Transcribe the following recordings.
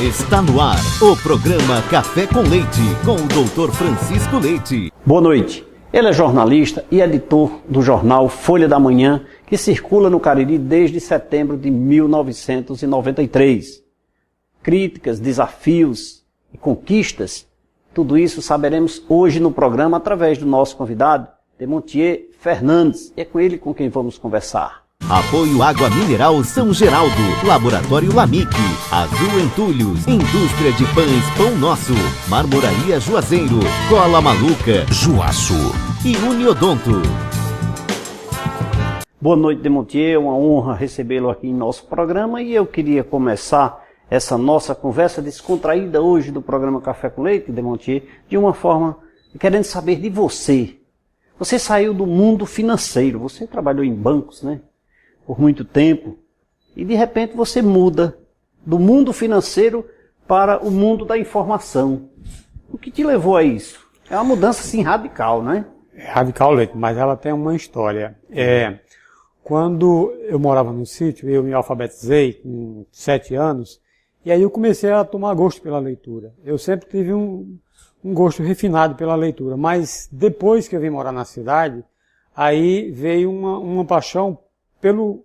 Está no ar o programa Café com Leite, com o Dr. Francisco Leite. Boa noite. Ele é jornalista e editor do jornal Folha da Manhã, que circula no Cariri desde setembro de 1993. Críticas, desafios e conquistas, tudo isso saberemos hoje no programa através do nosso convidado, Demontier Fernandes. É com ele com quem vamos conversar. Apoio Água Mineral São Geraldo, Laboratório Lamic, Azul Entulhos, Indústria de Pães Pão Nosso, Marmoraria Juazeiro, Cola Maluca, Juaço e Uniodonto. Boa noite, Demontier, é uma honra recebê-lo aqui em nosso programa e eu queria começar essa nossa conversa descontraída hoje do programa Café com Leite, Demontier, de uma forma querendo saber de você. Você saiu do mundo financeiro, você trabalhou em bancos, né? Por muito tempo, e de repente você muda do mundo financeiro para o mundo da informação. O que te levou a isso? É uma mudança assim radical, né? É radical, Leite, mas ela tem uma história. Quando eu morava no sítio, eu me alfabetizei com 7 anos, e aí eu comecei a tomar gosto pela leitura. Eu sempre tive um gosto refinado pela leitura, mas depois que eu vim morar na cidade, aí veio uma paixão pelo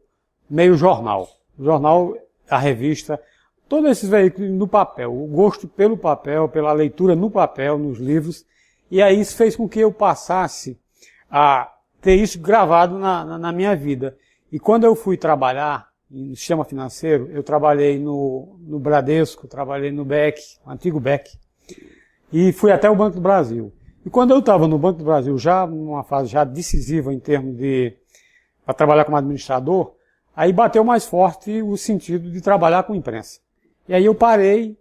meio jornal. O jornal, a revista, todos esses veículos no papel, o gosto pelo papel, pela leitura no papel, nos livros, e aí isso fez com que eu passasse a ter isso gravado na minha vida. E quando eu fui trabalhar no sistema financeiro, eu trabalhei no Bradesco, trabalhei no BEC, o antigo BEC, e fui até o Banco do Brasil. E quando eu estava no Banco do Brasil, já numa fase já decisiva em termos de para trabalhar como administrador, aí bateu mais forte o sentido de trabalhar com imprensa. E aí eu parei,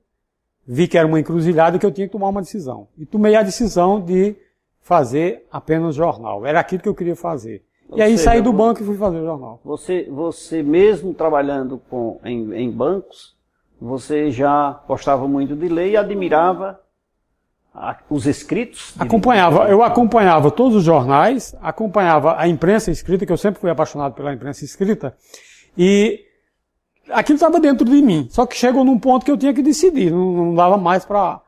vi que era uma encruzilhada e que eu tinha que tomar uma decisão. E tomei a decisão de fazer apenas jornal. Era aquilo que eu queria fazer. E aí saí do banco e fui fazer jornal. Você mesmo trabalhando em bancos, você já gostava muito de ler e admirava os escritos? Eu acompanhava todos os jornais, acompanhava a imprensa escrita, que eu sempre fui apaixonado pela imprensa escrita, e aquilo estava dentro de mim. Só que chegou num ponto que eu tinha que decidir, não dava mais para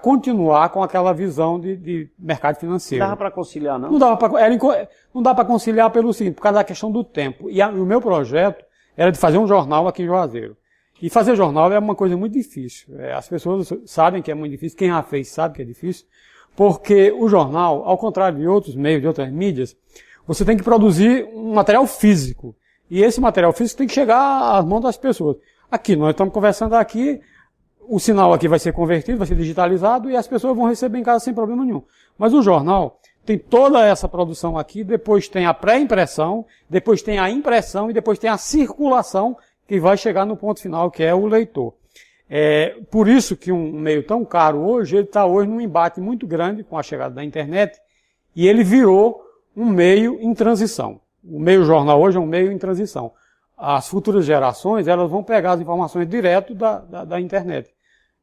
continuar com aquela visão de mercado financeiro. Não dava para conciliar, não? Não dava para conciliar pelo seguinte, por causa da questão do tempo. E o meu projeto era de fazer um jornal aqui em Juazeiro. E fazer jornal é uma coisa muito difícil. As pessoas sabem que é muito difícil, quem já fez sabe que é difícil, porque o jornal, ao contrário de outros meios, de outras mídias, você tem que produzir um material físico. E esse material físico tem que chegar às mãos das pessoas. Aqui, nós estamos conversando aqui, o sinal aqui vai ser convertido, vai ser digitalizado e as pessoas vão receber em casa sem problema nenhum. Mas o jornal tem toda essa produção aqui, depois tem a pré-impressão, depois tem a impressão e depois tem a circulação que vai chegar no ponto final, que é o leitor. Por isso que um meio tão caro hoje, ele está hoje num embate muito grande com a chegada da internet, e ele virou um meio em transição. O meio jornal hoje é um meio em transição. As futuras gerações, elas vão pegar as informações direto da internet.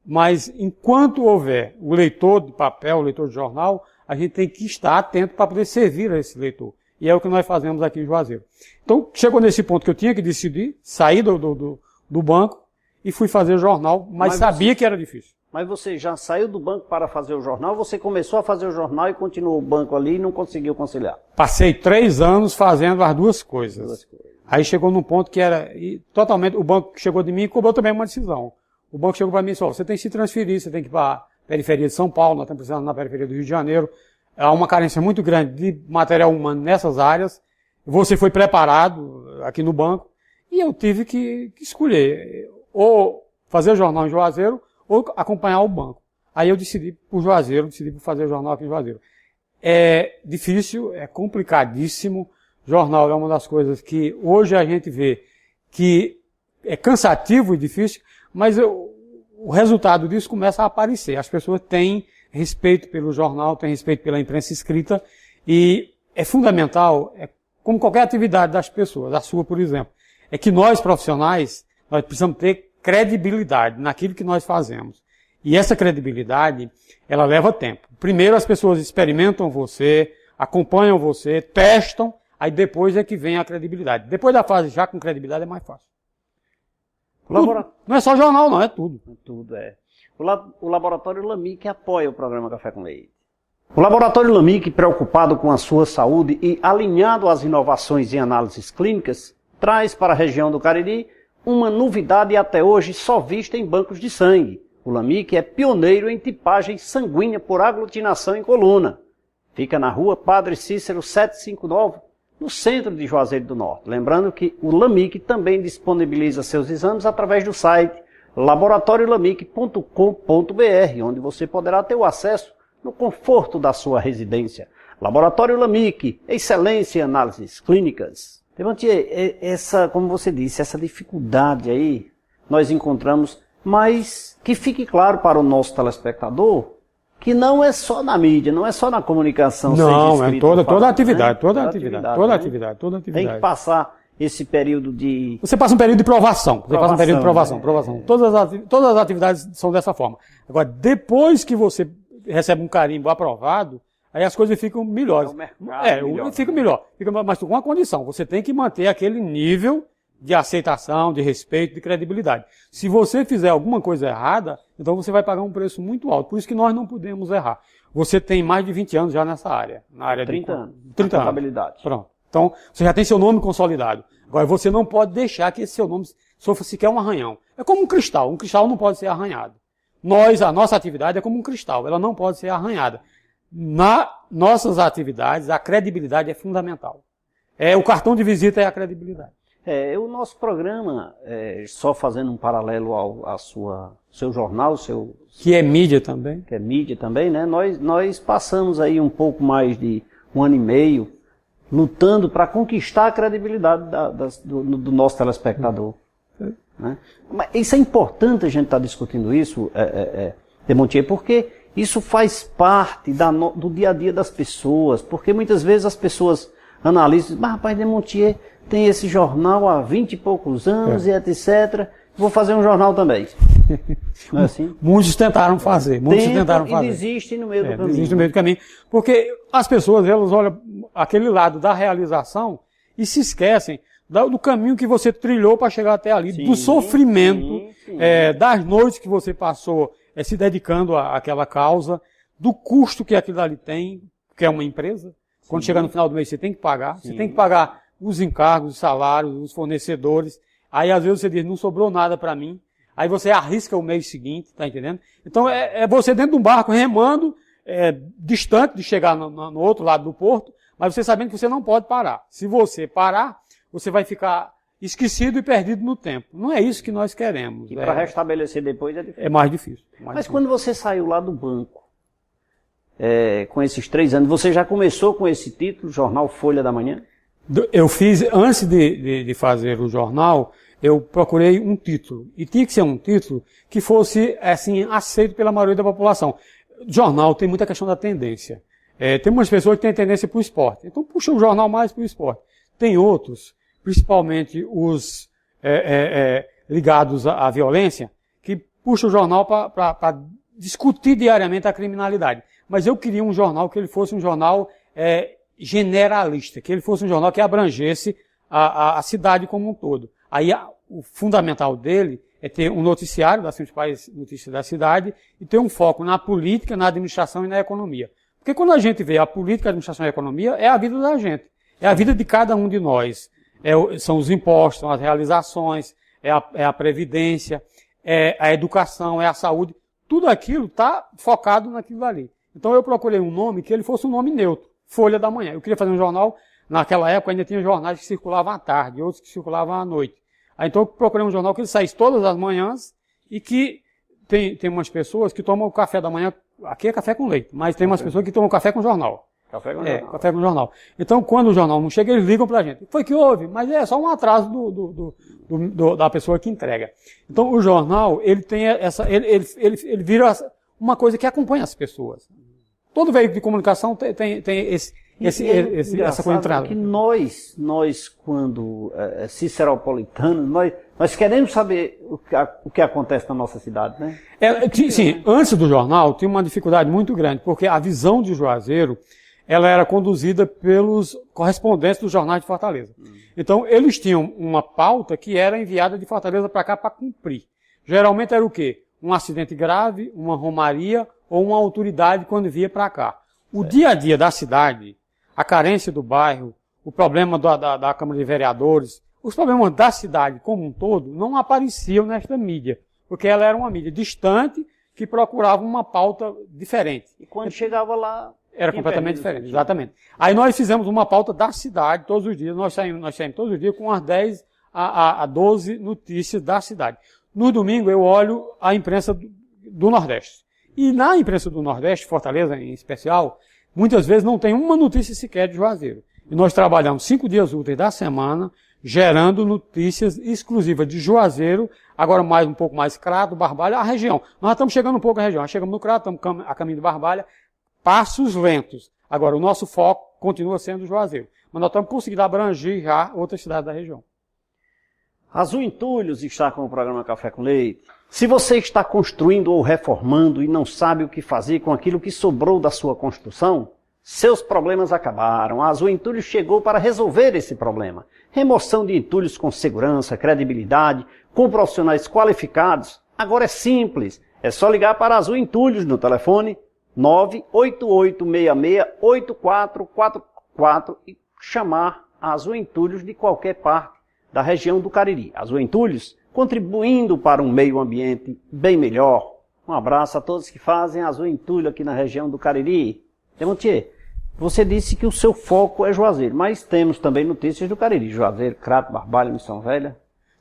Mas enquanto houver o leitor de papel, o leitor de jornal, a gente tem que estar atento para poder servir a esse leitor. E é o que nós fazemos aqui em Juazeiro. Então, chegou nesse ponto que eu tinha que decidir, sair do banco e fui fazer o jornal, mas sabia que era difícil. Mas você já saiu do banco para fazer o jornal, você começou a fazer o jornal e continuou o banco ali e não conseguiu conciliar? Passei 3 anos fazendo as duas coisas. Aí chegou num ponto que era totalmente, o banco chegou de mim e cobrou também uma decisão. O banco chegou para mim e disse, você tem que se transferir, você tem que ir para a periferia de São Paulo, nós estamos precisando na periferia do Rio de Janeiro. Há uma carência muito grande de material humano nessas áreas. Você foi preparado aqui no banco e eu tive que escolher ou fazer jornal em Juazeiro ou acompanhar o banco. Aí eu decidi por Juazeiro, decidi por fazer jornal aqui em Juazeiro. É difícil, é complicadíssimo. Jornal é uma das coisas que hoje a gente vê que é cansativo e difícil, mas o resultado disso começa a aparecer. As pessoas têm respeito pelo jornal, têm respeito pela imprensa escrita e é fundamental, como qualquer atividade das pessoas, a sua, por exemplo, é que nós profissionais, nós precisamos ter credibilidade naquilo que nós fazemos. E essa credibilidade, ela leva tempo. Primeiro as pessoas experimentam você, acompanham você, testam, aí depois é que vem a credibilidade. Depois da fase já com credibilidade é mais fácil. Não é só jornal, não, é tudo. Tudo é. O Laboratório Lamic apoia o programa Café com Leite. O Laboratório Lamic, preocupado com a sua saúde e alinhado às inovações em análises clínicas, traz para a região do Cariri uma novidade até hoje só vista em bancos de sangue. O Lamic é pioneiro em tipagem sanguínea por aglutinação em coluna. Fica na rua Padre Cícero 759, no centro de Juazeiro do Norte. Lembrando que o Lamic também disponibiliza seus exames através do site laboratoriolamic.com.br, onde você poderá ter o acesso no conforto da sua residência. Laboratório Lamic, excelência em análises clínicas. Devantier, como você disse, essa dificuldade aí nós encontramos, mas que fique claro para o nosso telespectador que não é só na mídia, não é só na comunicação. Não, é toda falado, atividade, né? toda atividade. Tem que passar esse período de... Você passa um período de provação. Provação. Todas as atividades são dessa forma. Agora, depois que você recebe um carimbo aprovado, aí as coisas ficam melhores. Fica melhor. Mas com uma condição. Você tem que manter aquele nível de aceitação, de respeito, de credibilidade. Se você fizer alguma coisa errada, então você vai pagar um preço muito alto. Por isso que nós não podemos errar. Você tem mais de 20 anos já nessa área. Na área 30 anos. 30 anos. Contabilidade. Pronto. Então, você já tem seu nome consolidado. Agora, você não pode deixar que esse seu nome sofra sequer um arranhão. É como um cristal. Um cristal não pode ser arranhado. A nossa atividade é como um cristal. Ela não pode ser arranhada. Na nossas atividades, a credibilidade é fundamental. O cartão de visita é a credibilidade. O nosso programa, só fazendo um paralelo ao seu jornal, que é mídia também. Que é mídia também, né? Nós passamos aí um pouco mais de 1 ano e meio lutando para conquistar a credibilidade do nosso telespectador. Né? Mas isso é importante a gente estar discutindo isso, Demontier, porque isso faz parte do dia a dia das pessoas, porque muitas vezes as pessoas analisam, mas rapaz, Demontier tem esse jornal há 20 e poucos anos e etc. Vou fazer um jornal também. Não é assim? Muitos tentaram fazer. E desistem no meio do caminho. Desistem no meio do caminho. Porque as pessoas, elas olham aquele lado da realização e se esquecem do caminho que você trilhou para chegar até ali, do sofrimento, das noites que você passou se dedicando àquela causa, do custo que aquilo ali tem, que é uma empresa. Quando chegar no final do mês você tem que pagar. Você tem que pagar os encargos, os salários, os fornecedores. Aí às vezes você diz, não sobrou nada para mim. Aí você arrisca o mês seguinte, tá entendendo? Então é você dentro de um barco remando, distante de chegar no outro lado do porto, mas você sabendo que você não pode parar. Se você parar, você vai ficar esquecido e perdido no tempo. Não é isso que nós queremos. E para restabelecer depois é difícil. É mais difícil. Mas quando você saiu lá do banco, com esses 3 anos, você já começou com esse título, Jornal Folha da Manhã? Eu fiz, antes de fazer o jornal, eu procurei um título. E tinha que ser um título que fosse, assim, aceito pela maioria da população. Jornal tem muita questão da tendência. Tem umas pessoas que têm tendência para o esporte. Então puxa o jornal mais para o esporte. Tem outros, principalmente os ligados à violência, que puxam o jornal para discutir diariamente a criminalidade. Mas eu queria um jornal que ele fosse um jornal generalista, que ele fosse um jornal que abrangesse a cidade como um todo. Aí o fundamental dele é ter um noticiário das principais notícias da cidade e ter um foco na política, na administração e na economia. Porque quando a gente vê a política, a administração e a economia, é a vida da gente. É a vida de cada um de nós. São os impostos, são as realizações, é a previdência, é a educação, é a saúde. Tudo aquilo está focado naquilo ali. Então eu procurei um nome que ele fosse um nome neutro. Folha da Manhã. Eu queria fazer um jornal, naquela época ainda tinha jornais que circulavam à tarde, outros que circulavam à noite. Aí então eu procurei um jornal que ele saísse todas as manhãs e que tem umas pessoas que tomam o café da manhã, aqui é café com leite, mas tem umas pessoas que tomam café com jornal. Café com jornal. Café com jornal. Então quando o jornal não chega, eles ligam pra gente. Foi que houve, mas é só um atraso da pessoa que entrega. Então o jornal, ele tem ele vira uma coisa que acompanha as pessoas. Todo veículo de comunicação tem essa coisa entrada. Que nós quando ciceropolitanos, nós queremos saber o que acontece na nossa cidade, né? Sim, antes do jornal tinha uma dificuldade muito grande, porque a visão de Juazeiro ela era conduzida pelos correspondentes dos jornais de Fortaleza. Então, eles tinham uma pauta que era enviada de Fortaleza para cá para cumprir. Geralmente era o quê? Um acidente grave, uma romaria ou uma autoridade quando via para cá. O dia a dia da cidade, a carência do bairro, o problema da Câmara de Vereadores, os problemas da cidade como um todo não apareciam nesta mídia, porque ela era uma mídia distante que procurava uma pauta diferente. E quando chegava lá... Era completamente diferente, exatamente. Aí nós fizemos uma pauta da cidade todos os dias, nós saímos todos os dias com as 10 a 12 notícias da cidade. No domingo eu olho a imprensa do Nordeste. E na imprensa do Nordeste, Fortaleza em especial, muitas vezes não tem uma notícia sequer de Juazeiro. E nós trabalhamos 5 dias úteis da semana, gerando notícias exclusivas de Juazeiro, agora um pouco mais Crato, Barbalha, a região. Nós estamos chegando um pouco à região, nós chegamos no Crato, estamos a caminho de Barbalha, passos lentos. Agora, o nosso foco continua sendo Juazeiro. Mas nós estamos conseguindo abranger já outras cidades da região. Azul Entulhos está com o programa Café com Leite. Se você está construindo ou reformando e não sabe o que fazer com aquilo que sobrou da sua construção, seus problemas acabaram. A Azul Entulhos chegou para resolver esse problema. Remoção de entulhos com segurança, credibilidade, com profissionais qualificados. Agora é simples. É só ligar para a Azul Entulhos no telefone 988668444 e chamar a Azul Entulhos de qualquer parte da região do Cariri. Azul Entulhos contribuindo para um meio ambiente bem melhor. Um abraço a todos que fazem Azul Entulho aqui na região do Cariri. Demontier, você disse que o seu foco é Juazeiro, mas temos também notícias do Cariri. Juazeiro, Crato, Barbalha, Missão Velha.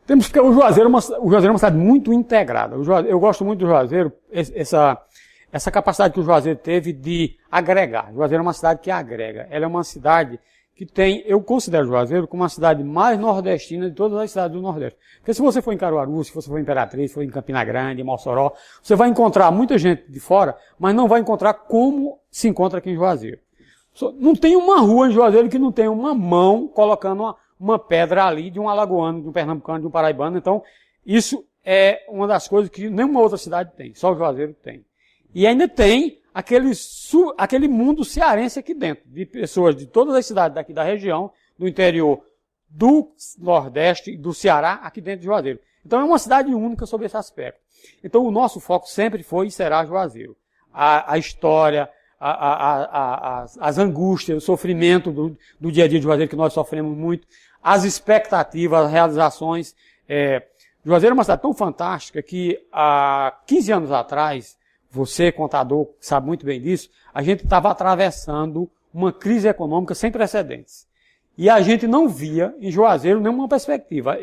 Temos porque o Juazeiro é uma cidade muito integrada. Eu gosto muito do Juazeiro, essa capacidade que o Juazeiro teve de agregar. Juazeiro é uma cidade que agrega. Ela é uma cidade que tem, eu considero Juazeiro como uma cidade mais nordestina de todas as cidades do Nordeste. Porque se você for em Caruaru, se você for em Imperatriz, se for em Campina Grande, em Mossoró, você vai encontrar muita gente de fora, mas não vai encontrar como se encontra aqui em Juazeiro. Não tem uma rua em Juazeiro que não tenha uma mão colocando uma pedra ali de um alagoano, de um pernambucano, de um paraibano. Então, isso é uma das coisas que nenhuma outra cidade tem, só o Juazeiro tem. E ainda tem aquele mundo cearense aqui dentro, de pessoas de todas as cidades daqui da região, do interior do Nordeste e do Ceará, aqui dentro de Juazeiro. Então é uma cidade única sobre esse aspecto. Então o nosso foco sempre foi e será Juazeiro. A história, as angústias, o sofrimento do dia a dia de Juazeiro, que nós sofremos muito, as expectativas, as realizações. Juazeiro é uma cidade tão fantástica que há 15 anos atrás, você, contador, sabe muito bem disso, a gente estava atravessando uma crise econômica sem precedentes. E a gente não via em Juazeiro nenhuma perspectiva.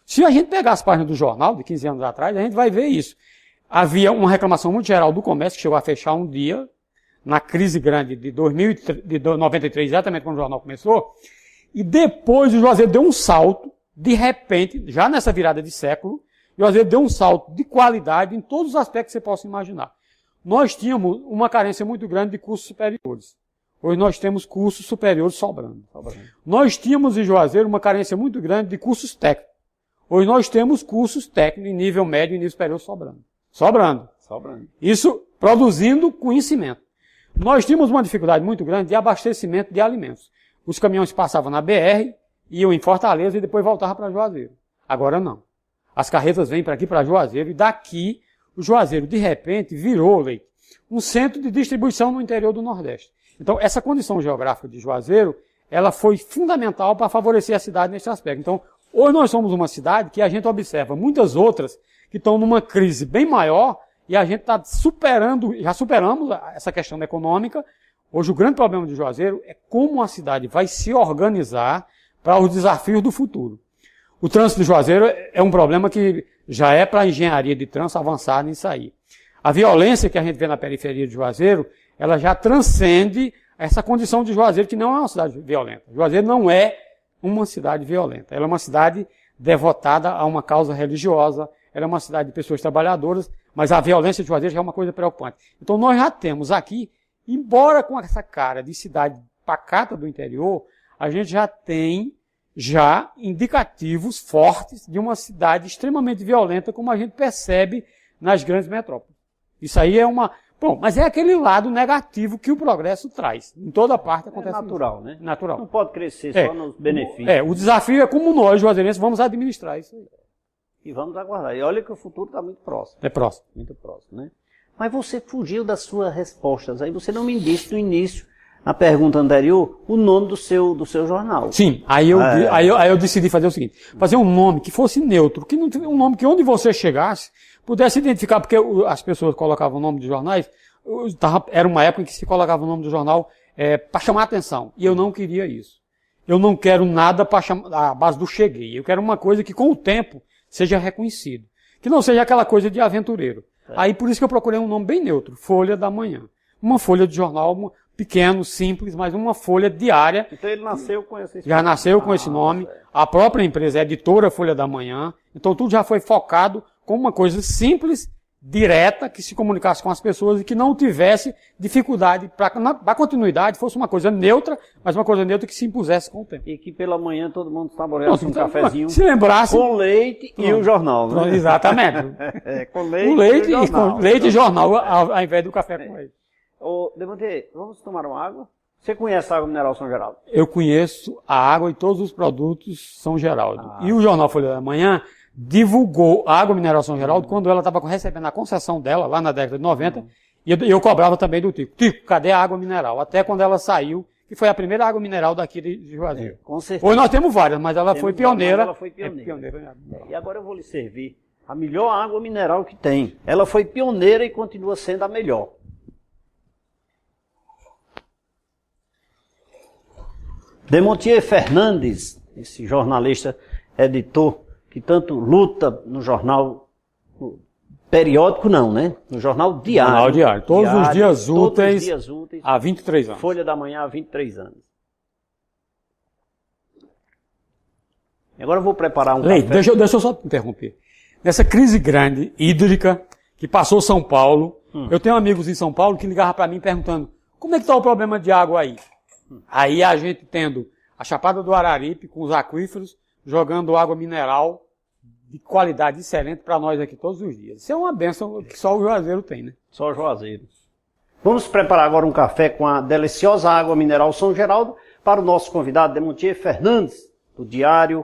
Se a gente pegar as páginas do jornal de 15 anos atrás, a gente vai ver isso. Havia uma reclamação muito geral do comércio, que chegou a fechar um dia, na crise grande de 93, exatamente quando o jornal começou, e depois o Juazeiro deu um salto, de repente, já nessa virada de século, o Juazeiro deu um salto de qualidade em todos os aspectos que você possa imaginar. Nós tínhamos uma carência muito grande de cursos superiores. Hoje nós temos cursos superiores sobrando. Nós tínhamos em Juazeiro uma carência muito grande de cursos técnicos. Hoje nós temos cursos técnicos em nível médio e nível superior sobrando. Sobrando. Isso produzindo conhecimento. Nós tínhamos uma dificuldade muito grande de abastecimento de alimentos. Os caminhões passavam na BR, iam em Fortaleza e depois voltavam para Juazeiro. Agora não. As carretas vêm para aqui, para Juazeiro, e daqui o Juazeiro, de repente, virou, Leite, um centro de distribuição no interior do Nordeste. Então, essa condição geográfica de Juazeiro, ela foi fundamental para favorecer a cidade nesse aspecto. Então, hoje nós somos uma cidade que a gente observa muitas outras que estão numa crise bem maior, e a gente está já superamos essa questão econômica. Hoje o grande problema de Juazeiro é como a cidade vai se organizar para os desafios do futuro. O trânsito de Juazeiro é um problema que já é para a engenharia de trânsito avançar nisso aí. A violência que a gente vê na periferia de Juazeiro, ela já transcende essa condição de Juazeiro, que não é uma cidade violenta. Juazeiro não é uma cidade violenta. Ela é uma cidade devotada a uma causa religiosa, ela é uma cidade de pessoas trabalhadoras, mas a violência de Juazeiro já é uma coisa preocupante. Então nós já temos aqui, embora com essa cara de cidade pacata do interior, a gente já tem indicativos fortes de uma cidade extremamente violenta, como a gente percebe nas grandes metrópoles. Isso aí é uma Bom, mas é aquele lado negativo que o progresso traz. Em toda parte acontece É natural, isso. né? Natural. Não pode crescer só nos benefícios. O desafio é como nós, juazeirenses, vamos administrar isso aí. E vamos aguardar. E olha que o futuro está muito próximo. É próximo. Muito próximo, né? Mas você fugiu das suas respostas. Aí você não me disse no início, na pergunta anterior, o nome do seu jornal. Sim, aí eu decidi fazer o seguinte, fazer um nome que fosse neutro, um nome que onde você chegasse, pudesse identificar, porque as pessoas colocavam o nome de jornais, era uma época em que se colocava o nome do jornal para chamar a atenção, e eu não queria isso. Eu não quero nada para chamar a base do cheguei, eu quero uma coisa que com o tempo seja reconhecido, que não seja aquela coisa de aventureiro. Aí por isso que eu procurei um nome bem neutro, Folha da Manhã. Uma folha de jornal pequeno, simples, mas uma folha diária. Então ele nasceu com esse nome. Já nasceu com esse nome. A própria empresa é editora Folha da Manhã. Então tudo já foi focado com uma coisa simples, direta, que se comunicasse com as pessoas e que não tivesse dificuldade para a continuidade, fosse uma coisa neutra, mas uma coisa neutra que se impusesse com o tempo. E que pela manhã todo mundo saboreasse um cafezinho. Se lembrasse. Com leite e o jornal, né? Exatamente. Com leite, com leite e o jornal. Com leite e jornal, ao invés do café com leite. Ô, Devontier, vamos tomar uma água? Você conhece a água mineral São Geraldo? Eu conheço a água e todos os produtos São Geraldo. E o jornal Folha da Manhã divulgou a água mineral São Geraldo quando ela estava recebendo a concessão dela, lá na década de 90, e eu cobrava também do Tico. Tico, cadê a água mineral? Até quando ela saiu, que foi a primeira água mineral daqui de Juazeiro. Com certeza. Hoje nós temos várias, mas ela foi pioneira. Ela foi pioneira. E agora eu vou lhe servir a melhor água mineral que tem. Ela foi pioneira e continua sendo a melhor. Devontier Fernandes, esse jornalista, editor, que tanto luta no jornal periódico, não, né? No jornal diário. Jornal diário. Todos os dias úteis há 23 anos. Folha da Manhã há 23 anos. E agora eu vou preparar um Leite, café. deixa eu só te interromper. Nessa crise grande, hídrica, que passou São Paulo, eu tenho amigos em São Paulo que ligavam para mim perguntando como é que está o problema de água aí? Aí a gente tendo a Chapada do Araripe com os aquíferos, jogando água mineral de qualidade excelente para nós aqui todos os dias. Isso é uma bênção que só o Juazeiro tem, né? Só o Juazeiro. Vamos preparar agora um café com a deliciosa água mineral São Geraldo para o nosso convidado Devontier Fernandes, do diário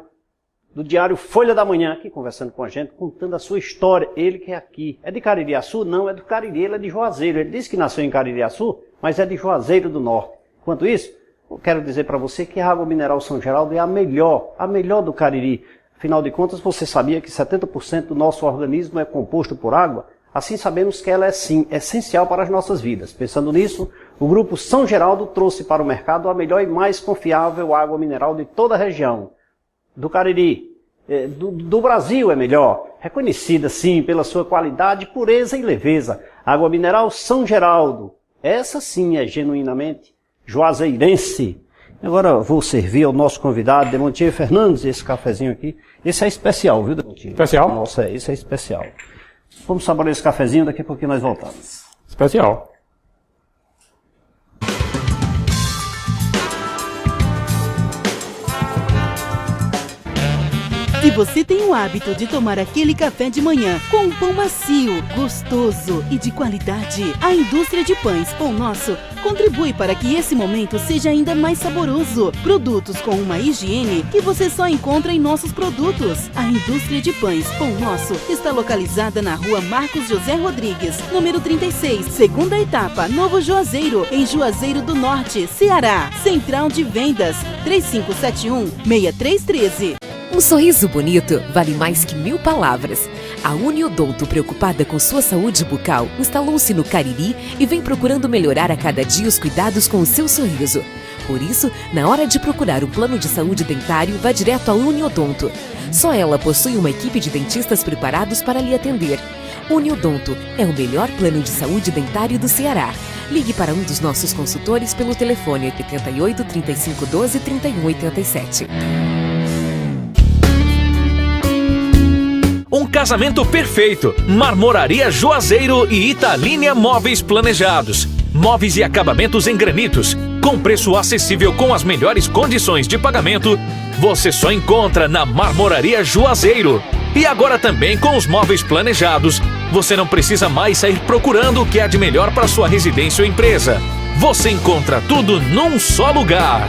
Folha da Manhã, aqui conversando com a gente, contando a sua história. Ele que é aqui. É de Caririaçu? Não, é do Cariri, ele é de Juazeiro. Ele disse que nasceu em Caririaçu, mas é de Juazeiro do Norte. Enquanto isso, eu quero dizer para você que a água mineral São Geraldo é a melhor do Cariri. Afinal de contas, você sabia que 70% do nosso organismo é composto por água? Assim sabemos que ela é sim essencial para as nossas vidas. Pensando nisso, o Grupo São Geraldo trouxe para o mercado a melhor e mais confiável água mineral de toda a região. Do Cariri, do Brasil é melhor, reconhecida sim pela sua qualidade, pureza e leveza. Água mineral São Geraldo, essa sim é genuinamente juazeirense. Agora vou servir ao nosso convidado, Devontier Fernandes, esse cafezinho aqui. Esse é especial, viu, Devontier? Especial? Nossa, esse é especial. Vamos saborear esse cafezinho, daqui a pouquinho nós voltamos. Especial. Se você tem o hábito de tomar aquele café de manhã com um pão macio, gostoso e de qualidade, a indústria de pães Pão Nosso contribui para que esse momento seja ainda mais saboroso. Produtos com uma higiene que você só encontra em nossos produtos. A indústria de pães Pão Nosso está localizada na rua Marcos José Rodrigues, número 36, segunda etapa, Novo Juazeiro, em Juazeiro do Norte, Ceará. Central de Vendas, 3571-6313. Um sorriso bonito vale mais que 1000 palavras. A Uniodonto, preocupada com sua saúde bucal, instalou-se no Cariri e vem procurando melhorar a cada dia os cuidados com o seu sorriso. Por isso, na hora de procurar um plano de saúde dentário, vá direto à Uniodonto. Só ela possui uma equipe de dentistas preparados para lhe atender. Uniodonto é o melhor plano de saúde dentário do Ceará. Ligue para um dos nossos consultores pelo telefone 88 35 12 31 87. Um casamento perfeito. Marmoraria Juazeiro e Italínia Móveis Planejados. Móveis e acabamentos em granitos. Com preço acessível com as melhores condições de pagamento. Você só encontra na Marmoraria Juazeiro. E agora também com os móveis planejados. Você não precisa mais sair procurando o que há de melhor para sua residência ou empresa. Você encontra tudo num só lugar.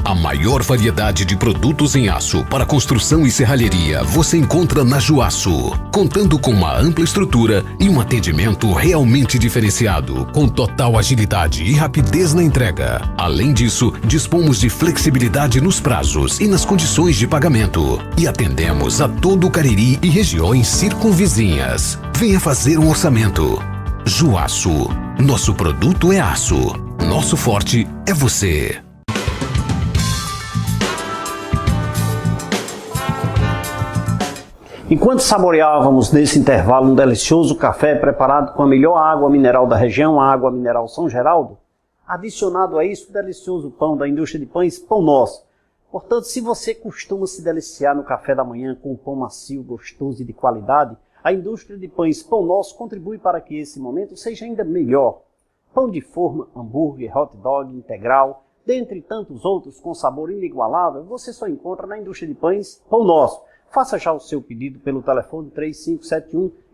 A maior variedade de produtos em aço para construção e serralheria você encontra na Juaço, contando com uma ampla estrutura e um atendimento realmente diferenciado, com total agilidade e rapidez na entrega. Além disso, dispomos de flexibilidade nos prazos e nas condições de pagamento e atendemos a todo o Cariri e regiões circunvizinhas. Venha fazer um orçamento. Juaço, nosso produto é aço, nosso forte é você. Enquanto saboreávamos nesse intervalo um delicioso café preparado com a melhor água mineral da região, a água mineral São Geraldo, adicionado a isso o delicioso pão da indústria de pães Pão Nosso. Portanto, se você costuma se deliciar no café da manhã com um pão macio, gostoso e de qualidade, a indústria de pães Pão Nosso contribui para que esse momento seja ainda melhor. Pão de forma, hambúrguer, hot dog, integral, dentre tantos outros com sabor inigualável, você só encontra na indústria de pães Pão Nosso. Faça já o seu pedido pelo telefone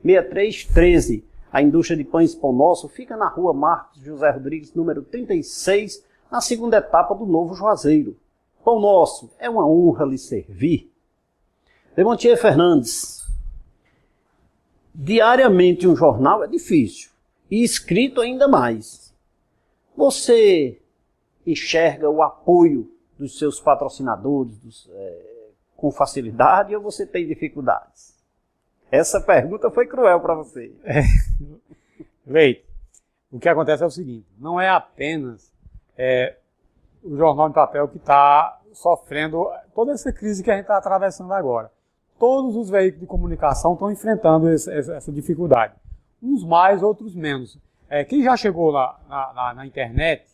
3571-6313. A indústria de pães Pão Nosso fica na rua Marcos José Rodrigues, número 36, na segunda etapa do Novo Juazeiro. Pão Nosso, é uma honra lhe servir. Demontier Fernandes. Diariamente um jornal é difícil, e escrito ainda mais. Você enxerga o apoio dos seus patrocinadores, com facilidade, ou você tem dificuldades? Essa pergunta foi cruel para você. Leite, o que acontece é o seguinte, não é apenas o jornal de papel que está sofrendo toda essa crise que a gente está atravessando agora. Todos os veículos de comunicação estão enfrentando essa dificuldade. Uns mais, outros menos. Quem já chegou na internet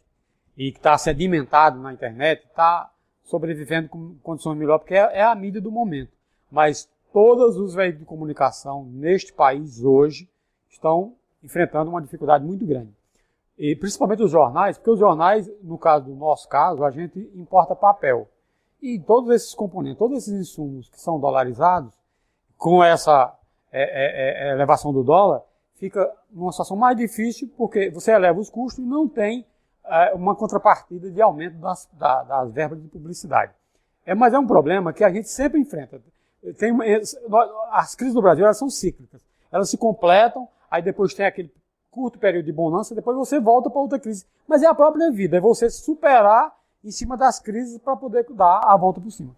e que está sedimentado na internet, está sobrevivendo com condições melhores, porque é a mídia do momento. Mas todos os veículos de comunicação neste país hoje estão enfrentando uma dificuldade muito grande. E principalmente os jornais, porque os jornais, no caso do nosso caso, a gente importa papel. E todos esses componentes, todos esses insumos que são dolarizados, com essa elevação do dólar, fica numa situação mais difícil, porque você eleva os custos e não tem uma contrapartida de aumento das verbas de publicidade. Mas é um problema que a gente sempre enfrenta. As crises do Brasil, elas são cíclicas. Elas se completam, aí depois tem aquele curto período de bonança, depois você volta para outra crise. Mas é a própria vida, é você superar em cima das crises para poder dar a volta por cima.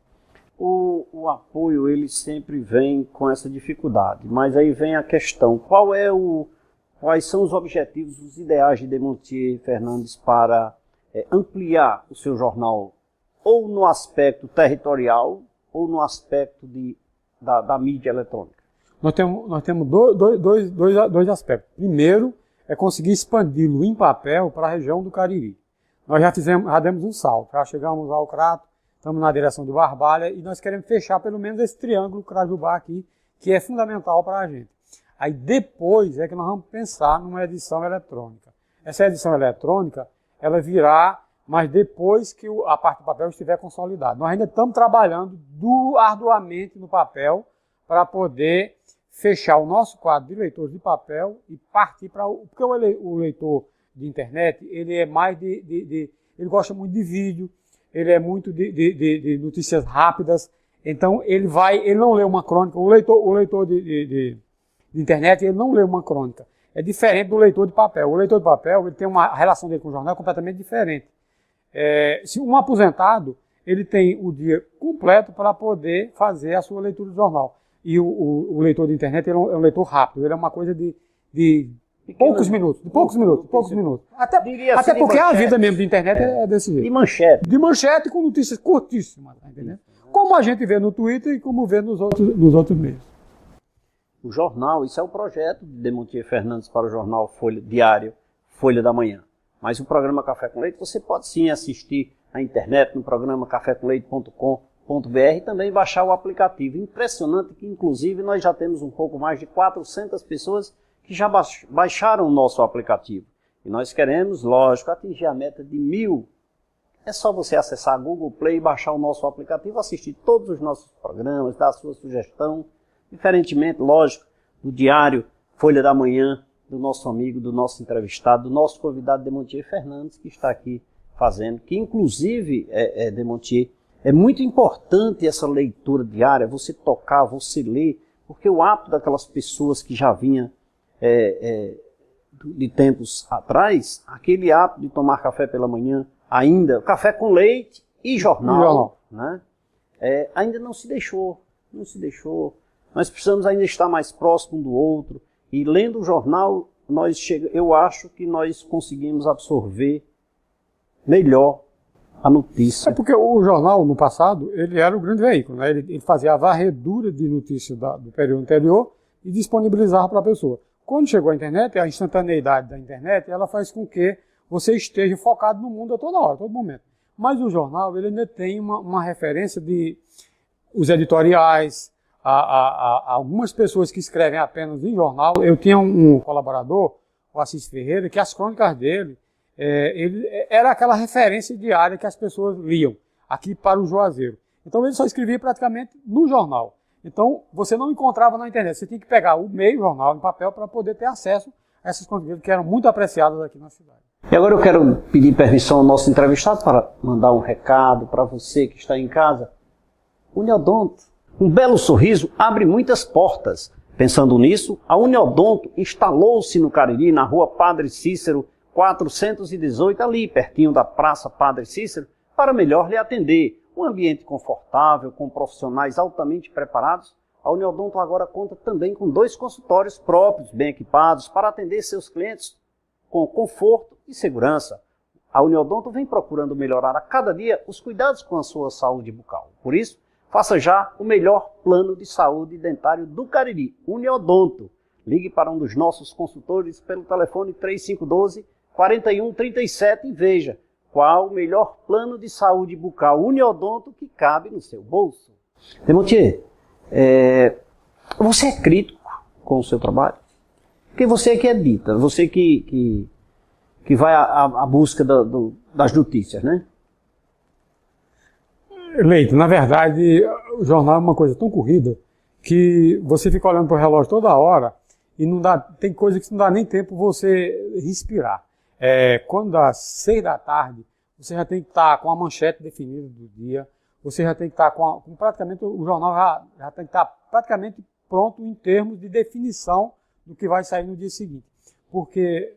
O apoio, ele sempre vem com essa dificuldade, mas aí vem a questão, quais são os objetivos, os ideais de Demontier Fernandes para ampliar o seu jornal, ou no aspecto territorial, ou no aspecto da mídia eletrônica? Nós temos dois aspectos. Primeiro, é conseguir expandi-lo em papel para a região do Cariri. Nós já demos um salto, já chegamos ao Crato, estamos na direção de Barbalha, e nós queremos fechar pelo menos esse triângulo Crajubá aqui, que é fundamental para a gente. Aí depois é que nós vamos pensar numa edição eletrônica. Essa edição eletrônica, ela virá, mas depois que a parte do papel estiver consolidada. Nós ainda estamos trabalhando arduamente no papel para poder fechar o nosso quadro de leitores de papel e partir para porque o leitor de internet, ele é mais ele gosta muito de vídeo, ele é muito de notícias rápidas, então ele não lê uma crônica, o leitor de internet, ele não lê uma crônica. É diferente do leitor de papel. O leitor de papel, ele tem a relação dele com o jornal completamente diferente. Se um aposentado, ele tem o dia completo para poder fazer a sua leitura do jornal. E o leitor de internet, ele é um leitor rápido, ele é uma coisa de poucos minutos. Até porque a vida mesmo de internet é desse jeito. De manchete. De manchete com notícias curtíssimas, tá entendendo? Como a gente vê no Twitter e como vê nos outros meios. O jornal, isso é o projeto de Demontier Fernandes para o jornal diário Folha da Manhã. Mas o programa Café com Leite, você pode sim assistir na internet, no programa cafécomleite.com.br e também baixar o aplicativo. Impressionante que, inclusive, nós já temos um pouco mais de 400 pessoas que já baixaram o nosso aplicativo. E nós queremos, lógico, atingir a meta de 1000 É só você acessar a Google Play, baixar o nosso aplicativo, assistir todos os nossos programas, dar a sua sugestão, diferentemente, lógico, do diário Folha da Manhã, do nosso amigo, do nosso entrevistado, do nosso convidado Demontier Fernandes, que está aqui fazendo, que inclusive, Demontier, é muito importante essa leitura diária, você tocar, você ler, porque o hábito daquelas pessoas que já vinha de tempos atrás, aquele hábito de tomar café pela manhã, ainda, café com leite e jornal, né? Ainda não se deixou. Nós precisamos ainda estar mais próximo um do outro, e lendo o jornal, eu acho que nós conseguimos absorver melhor a notícia. É porque o jornal, no passado, ele era o grande veículo, né? Ele fazia a varredura de notícias do período anterior e disponibilizava para a pessoa. Quando chegou a internet, a instantaneidade da internet, ela faz com que você esteja focado no mundo a toda hora, a todo momento. Mas o jornal, ele ainda tem uma referência de os editoriais, algumas pessoas que escrevem apenas em jornal. Eu tinha um colaborador, o Assis Ferreira, que as crônicas dele, ele era aquela referência diária que as pessoas liam aqui para o Juazeiro. Então ele só escrevia praticamente no jornal. Então você não encontrava na internet, você tinha que pegar o meio jornal em papel para poder ter acesso a essas crônicas que eram muito apreciadas aqui na cidade. E agora eu quero pedir permissão ao nosso entrevistado para mandar um recado para você que está em casa. Uniodonto, um belo sorriso abre muitas portas. Pensando nisso, a Uniodonto instalou-se no Cariri, na rua Padre Cícero, 418, ali pertinho da Praça Padre Cícero, para melhor lhe atender. Um ambiente confortável, com profissionais altamente preparados. A Uniodonto agora conta também com 2 consultórios próprios, bem equipados, para atender seus clientes com conforto e segurança. A Uniodonto vem procurando melhorar a cada dia os cuidados com a sua saúde bucal. Por isso, faça já o melhor plano de saúde dentário do Cariri, Uniodonto. Ligue para um dos nossos consultores pelo telefone 3512-4137 e veja qual o melhor plano de saúde bucal Uniodonto que cabe no seu bolso. Demontier, você é crítico com o seu trabalho? Porque você é que edita, você que vai à busca das notícias, né? Leite, na verdade, o jornal é uma coisa tão corrida que você fica olhando para o relógio toda hora e tem coisa que não dá nem tempo você respirar. Quando dá 6 da tarde, você já tem que estar com a manchete definida do dia, você já tem que estar com praticamente, o jornal já tem que estar praticamente pronto em termos de definição do que vai sair no dia seguinte. Porque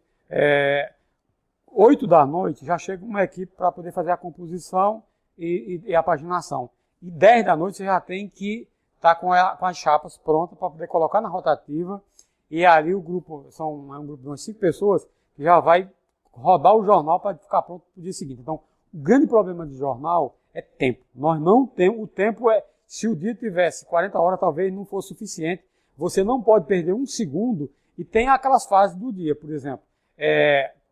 8 da noite já chega uma equipe para poder fazer a composição e a paginação. E 10 da noite você já tem que estar com as chapas prontas para poder colocar na rotativa. E ali o grupo, é um grupo de umas 5 pessoas, que já vai rodar o jornal para ficar pronto para o dia seguinte. Então, o grande problema do jornal é tempo. Nós não temos, o tempo se o dia tivesse 40 horas, talvez não fosse suficiente. Você não pode perder um segundo e tem aquelas fases do dia, por exemplo.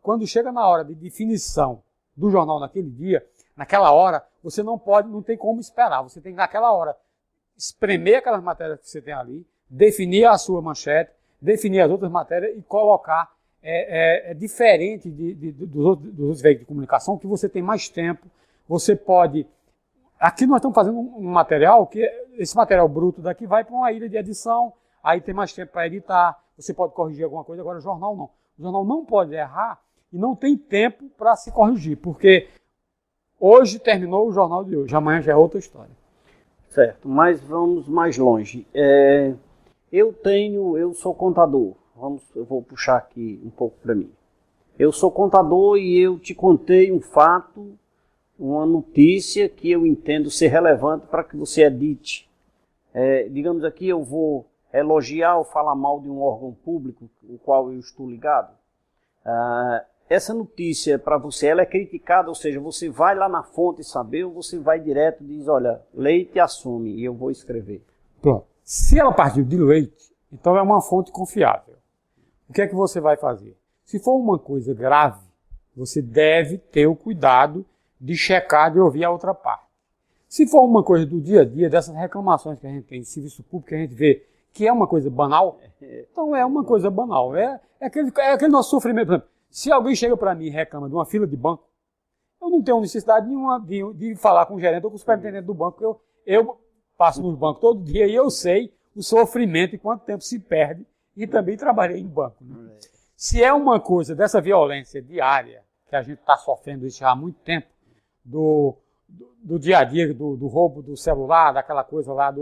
Quando chega na hora de definição do jornal naquele dia, naquela hora, você não tem como esperar. Você tem que, naquela hora, espremer aquelas matérias que você tem ali, definir a sua manchete, definir as outras matérias e colocar. É diferente dos outros veículos de comunicação, que você tem mais tempo, você pode... Aqui nós estamos fazendo um material, que esse material bruto daqui vai para uma ilha de edição, aí tem mais tempo para editar, você pode corrigir alguma coisa, agora o jornal não. O jornal não pode errar e não tem tempo para se corrigir, porque hoje terminou o jornal de hoje, amanhã já é outra história. Certo, mas vamos mais longe. Eu sou contador. Eu vou puxar aqui um pouco para mim. Eu sou contador e eu te contei um fato, uma notícia que eu entendo ser relevante para que você edite. Digamos aqui, eu vou elogiar ou falar mal de um órgão público, o qual eu estou ligado. Essa notícia para você, ela é criticada, ou seja, você vai lá na fonte saber ou você vai direto e diz, olha, Leite assume e eu vou escrever. Pronto. Se ela partiu de Leite, então é uma fonte confiável. O que é que você vai fazer? Se for uma coisa grave, você deve ter o cuidado de checar, de ouvir a outra parte. Se for uma coisa do dia a dia, dessas reclamações que a gente tem em serviço público, que a gente vê que é uma coisa banal, então é uma coisa banal. É aquele nosso sofrimento. Por exemplo, se alguém chega para mim e reclama de uma fila de banco, eu eu não tenho necessidade nenhuma de falar com o gerente ou com o superintendente do banco, porque eu passo nos bancos todo dia e eu sei o sofrimento e quanto tempo se perde, e também trabalhei em banco. Né? Se é uma coisa dessa violência diária, que a gente está sofrendo isso já há muito tempo, do dia a dia, do roubo do celular, daquela coisa lá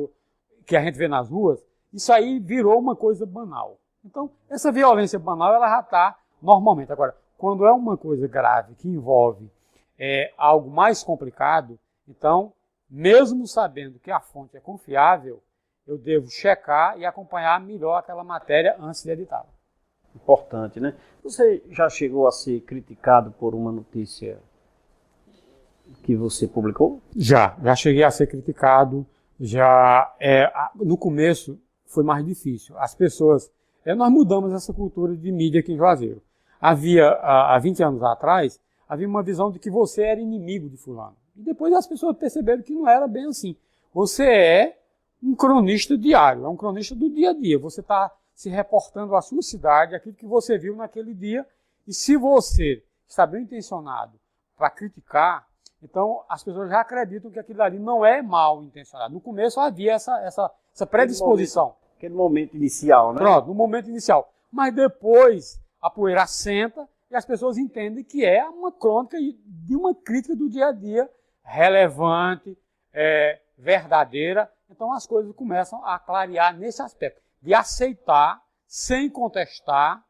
que a gente vê nas ruas, isso aí virou uma coisa banal. Então, essa violência banal, ela já está normalmente. Agora, quando é uma coisa grave, que envolve algo mais complicado, então, mesmo sabendo que a fonte é confiável, eu devo checar e acompanhar melhor aquela matéria antes de editá-la. Importante, né? Você já chegou a ser criticado por uma notícia que você publicou? Já cheguei a ser criticado, no começo foi mais difícil. As pessoas, nós mudamos essa cultura de mídia aqui em Juazeiro. Há 20 anos atrás, havia uma visão de que você era inimigo de fulano. E depois as pessoas perceberam que não era bem assim. Você é um cronista diário, é um cronista do dia a dia. Você está se reportando à sua cidade, aquilo que você viu naquele dia. E se você está bem intencionado para criticar, então as pessoas já acreditam que aquilo ali não é mal intencionado. No começo havia essa predisposição. Aquele momento inicial, né? Pronto, no momento inicial. Mas depois a poeira assenta e as pessoas entendem que é uma crônica de uma crítica do dia a dia relevante, verdadeira. Então as coisas começam a clarear nesse aspecto, de aceitar sem contestar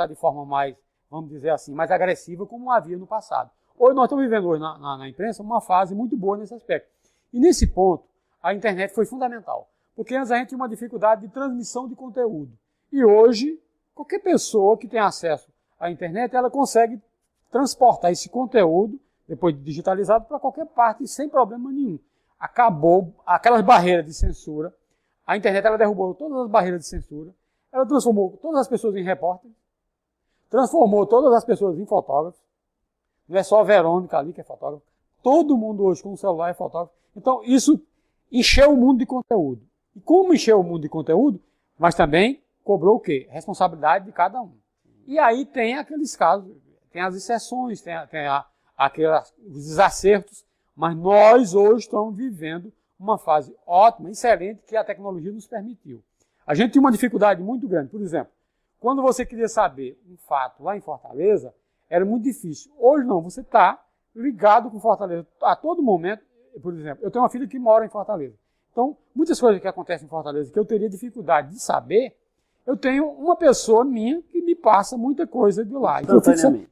de forma mais, vamos dizer assim, mais agressiva, como havia no passado. Hoje nós estamos vivendo hoje na imprensa uma fase muito boa nesse aspecto. E nesse ponto, a internet foi fundamental. Porque antes a gente tinha uma dificuldade de transmissão de conteúdo. E hoje, qualquer pessoa que tem acesso à internet, ela consegue transportar esse conteúdo, depois de digitalizado, para qualquer parte, sem problema nenhum. Acabou aquelas barreiras de censura. A internet ela derrubou todas as barreiras de censura. Ela transformou todas as pessoas em repórteres. Transformou todas as pessoas em fotógrafos. Não é só a Verônica ali que é fotógrafa. Todo mundo hoje com o celular é fotógrafo. Então, isso encheu o mundo de conteúdo. E como encheu o mundo de conteúdo, mas também cobrou o quê? Responsabilidade de cada um. E aí tem aqueles casos, tem as exceções, tem os desacertos, mas nós hoje estamos vivendo uma fase ótima, excelente, que a tecnologia nos permitiu. A gente tinha uma dificuldade muito grande. Por exemplo, quando você queria saber um fato lá em Fortaleza, era muito difícil. Hoje não, você está ligado com Fortaleza a todo momento. Por exemplo, eu tenho uma filha que mora em Fortaleza. Então, muitas coisas que acontecem em Fortaleza que eu teria dificuldade de saber, eu tenho uma pessoa minha que me passa muita coisa de lá.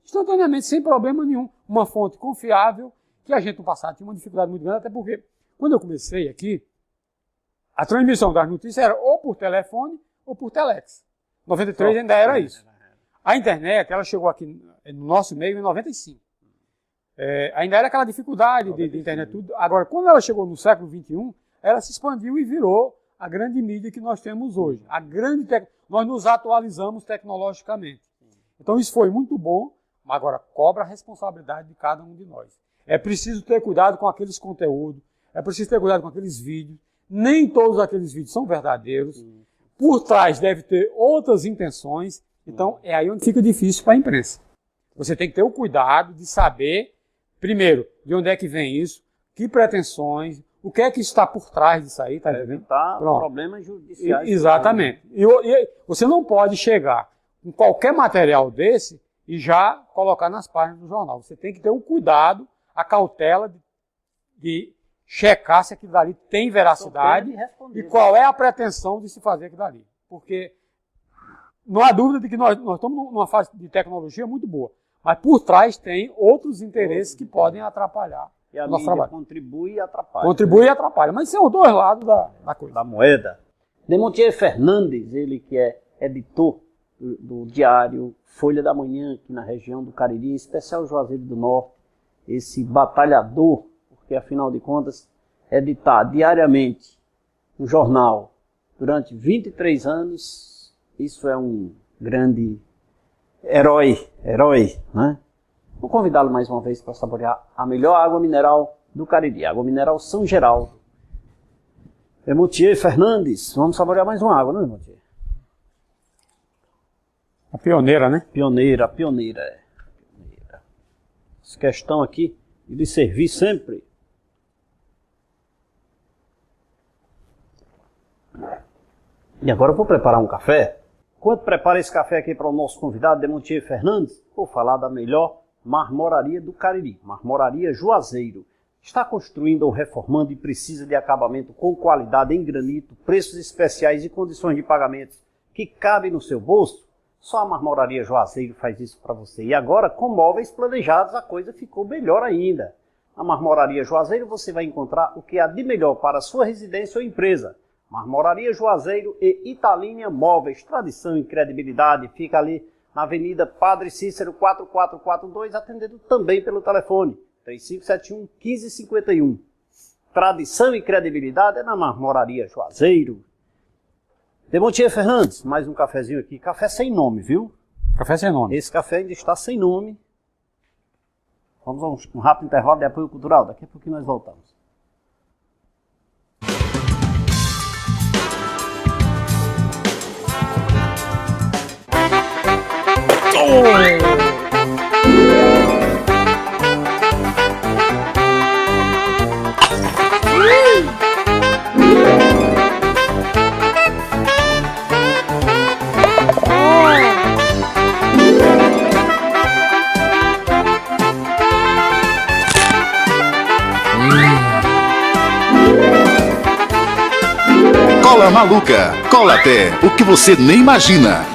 Instantaneamente, sem problema nenhum. Uma fonte confiável, que a gente no passado tinha uma dificuldade muito grande, até porque quando eu comecei aqui, a transmissão das notícias era ou por telefone ou por telex. 93 ainda era isso. A internet, ela chegou aqui no nosso meio em 95. Ainda era aquela dificuldade de internet tudo. Agora, quando ela chegou no século XXI, ela se expandiu e virou a grande mídia que nós temos hoje. Nós nos atualizamos tecnologicamente. Então isso foi muito bom, mas agora cobra a responsabilidade de cada um de nós. É preciso ter cuidado com aqueles conteúdos, é preciso ter cuidado com aqueles vídeos. Nem todos aqueles vídeos são verdadeiros. Por trás deve ter outras intenções. Então é aí onde fica difícil para a imprensa. Você tem que ter o cuidado de saber, primeiro, de onde é que vem isso, que pretensões, o que é que está por trás disso aí, tá entendendo? Evitar problemas judiciais. Exatamente. E você não pode chegar com qualquer material desse e já colocar nas páginas do jornal. Você tem que ter um cuidado, a cautela de checar se aquilo dali tem veracidade e qual é a pretensão de se fazer aquilo dali. Porque não há dúvida de que nós estamos numa fase de tecnologia muito boa, mas por trás tem outros interesses que podem atrapalhar. E a nosso mídia trabalho. Contribui e atrapalha. Contribui e atrapalha, mas são os dois lados da coisa. Da moeda. Demontier Fernandes, ele que é editor do diário Folha da Manhã, aqui na região do Cariri, em especial Juazeiro do Norte, esse batalhador, porque afinal de contas, editar diariamente um jornal durante 23 anos, isso é um grande herói, né? Vou convidá-lo mais uma vez para saborear a melhor água mineral do Cariri, água mineral São Geraldo. Demontier Fernandes, vamos saborear mais uma água, não é, Demontier? A pioneira, né? Pioneira. Essa questão aqui e lhe servir sempre. E agora eu vou preparar um café. Enquanto preparo esse café aqui para o nosso convidado, Demontier Fernandes, vou falar da melhor marmoraria do Cariri, Marmoraria Juazeiro. Está construindo ou reformando e precisa de acabamento com qualidade em granito, preços especiais e condições de pagamento que cabem no seu bolso? Só a Marmoraria Juazeiro faz isso para você. E agora, com móveis planejados, a coisa ficou melhor ainda. Na Marmoraria Juazeiro você vai encontrar o que há de melhor para a sua residência ou empresa. Marmoraria Juazeiro e Italínia Móveis, tradição e credibilidade. Fica ali na Avenida Padre Cícero 4442, atendendo também pelo telefone 3571-1551. Tradição e credibilidade é na Marmoraria Juazeiro. Demontier Fernandes, mais um cafezinho aqui. Café sem nome, viu? Café sem nome. Esse café ainda está sem nome. Vamos a um rápido intervalo de apoio cultural. Daqui a pouquinho nós voltamos. Cola Maluca. Cola até o que você nem imagina.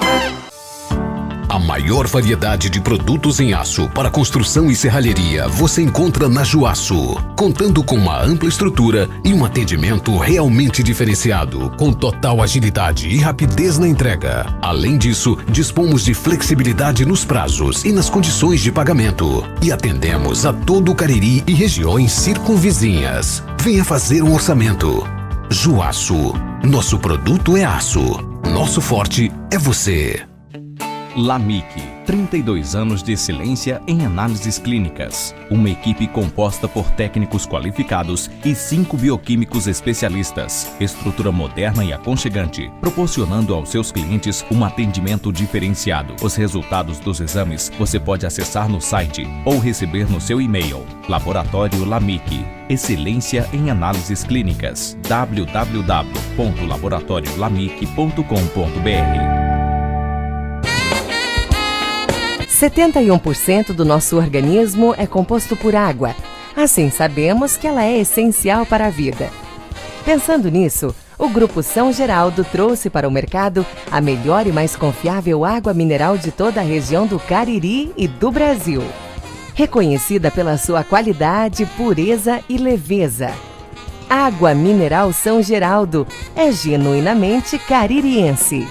A maior variedade de produtos em aço para construção e serralheria você encontra na Juaço, contando com uma ampla estrutura e um atendimento realmente diferenciado, com total agilidade e rapidez na entrega. Além disso, dispomos de flexibilidade nos prazos e nas condições de pagamento e atendemos a todo o Cariri e regiões circunvizinhas. Venha fazer um orçamento. Juaço, nosso produto é aço, nosso forte é você. LAMIC, 32 anos de excelência em análises clínicas. Uma equipe composta por técnicos qualificados e 5 bioquímicos especialistas. Estrutura moderna e aconchegante, proporcionando aos seus clientes um atendimento diferenciado. Os resultados dos exames você pode acessar no site ou receber no seu e-mail. Laboratório LAMIC, excelência em análises clínicas. www.laboratoriolamic.com.br 71% do nosso organismo é composto por água. Assim, sabemos que ela é essencial para a vida. Pensando nisso, o Grupo São Geraldo trouxe para o mercado a melhor e mais confiável água mineral de toda a região do Cariri e do Brasil. Reconhecida pela sua qualidade, pureza e leveza. Água Mineral São Geraldo é genuinamente caririense.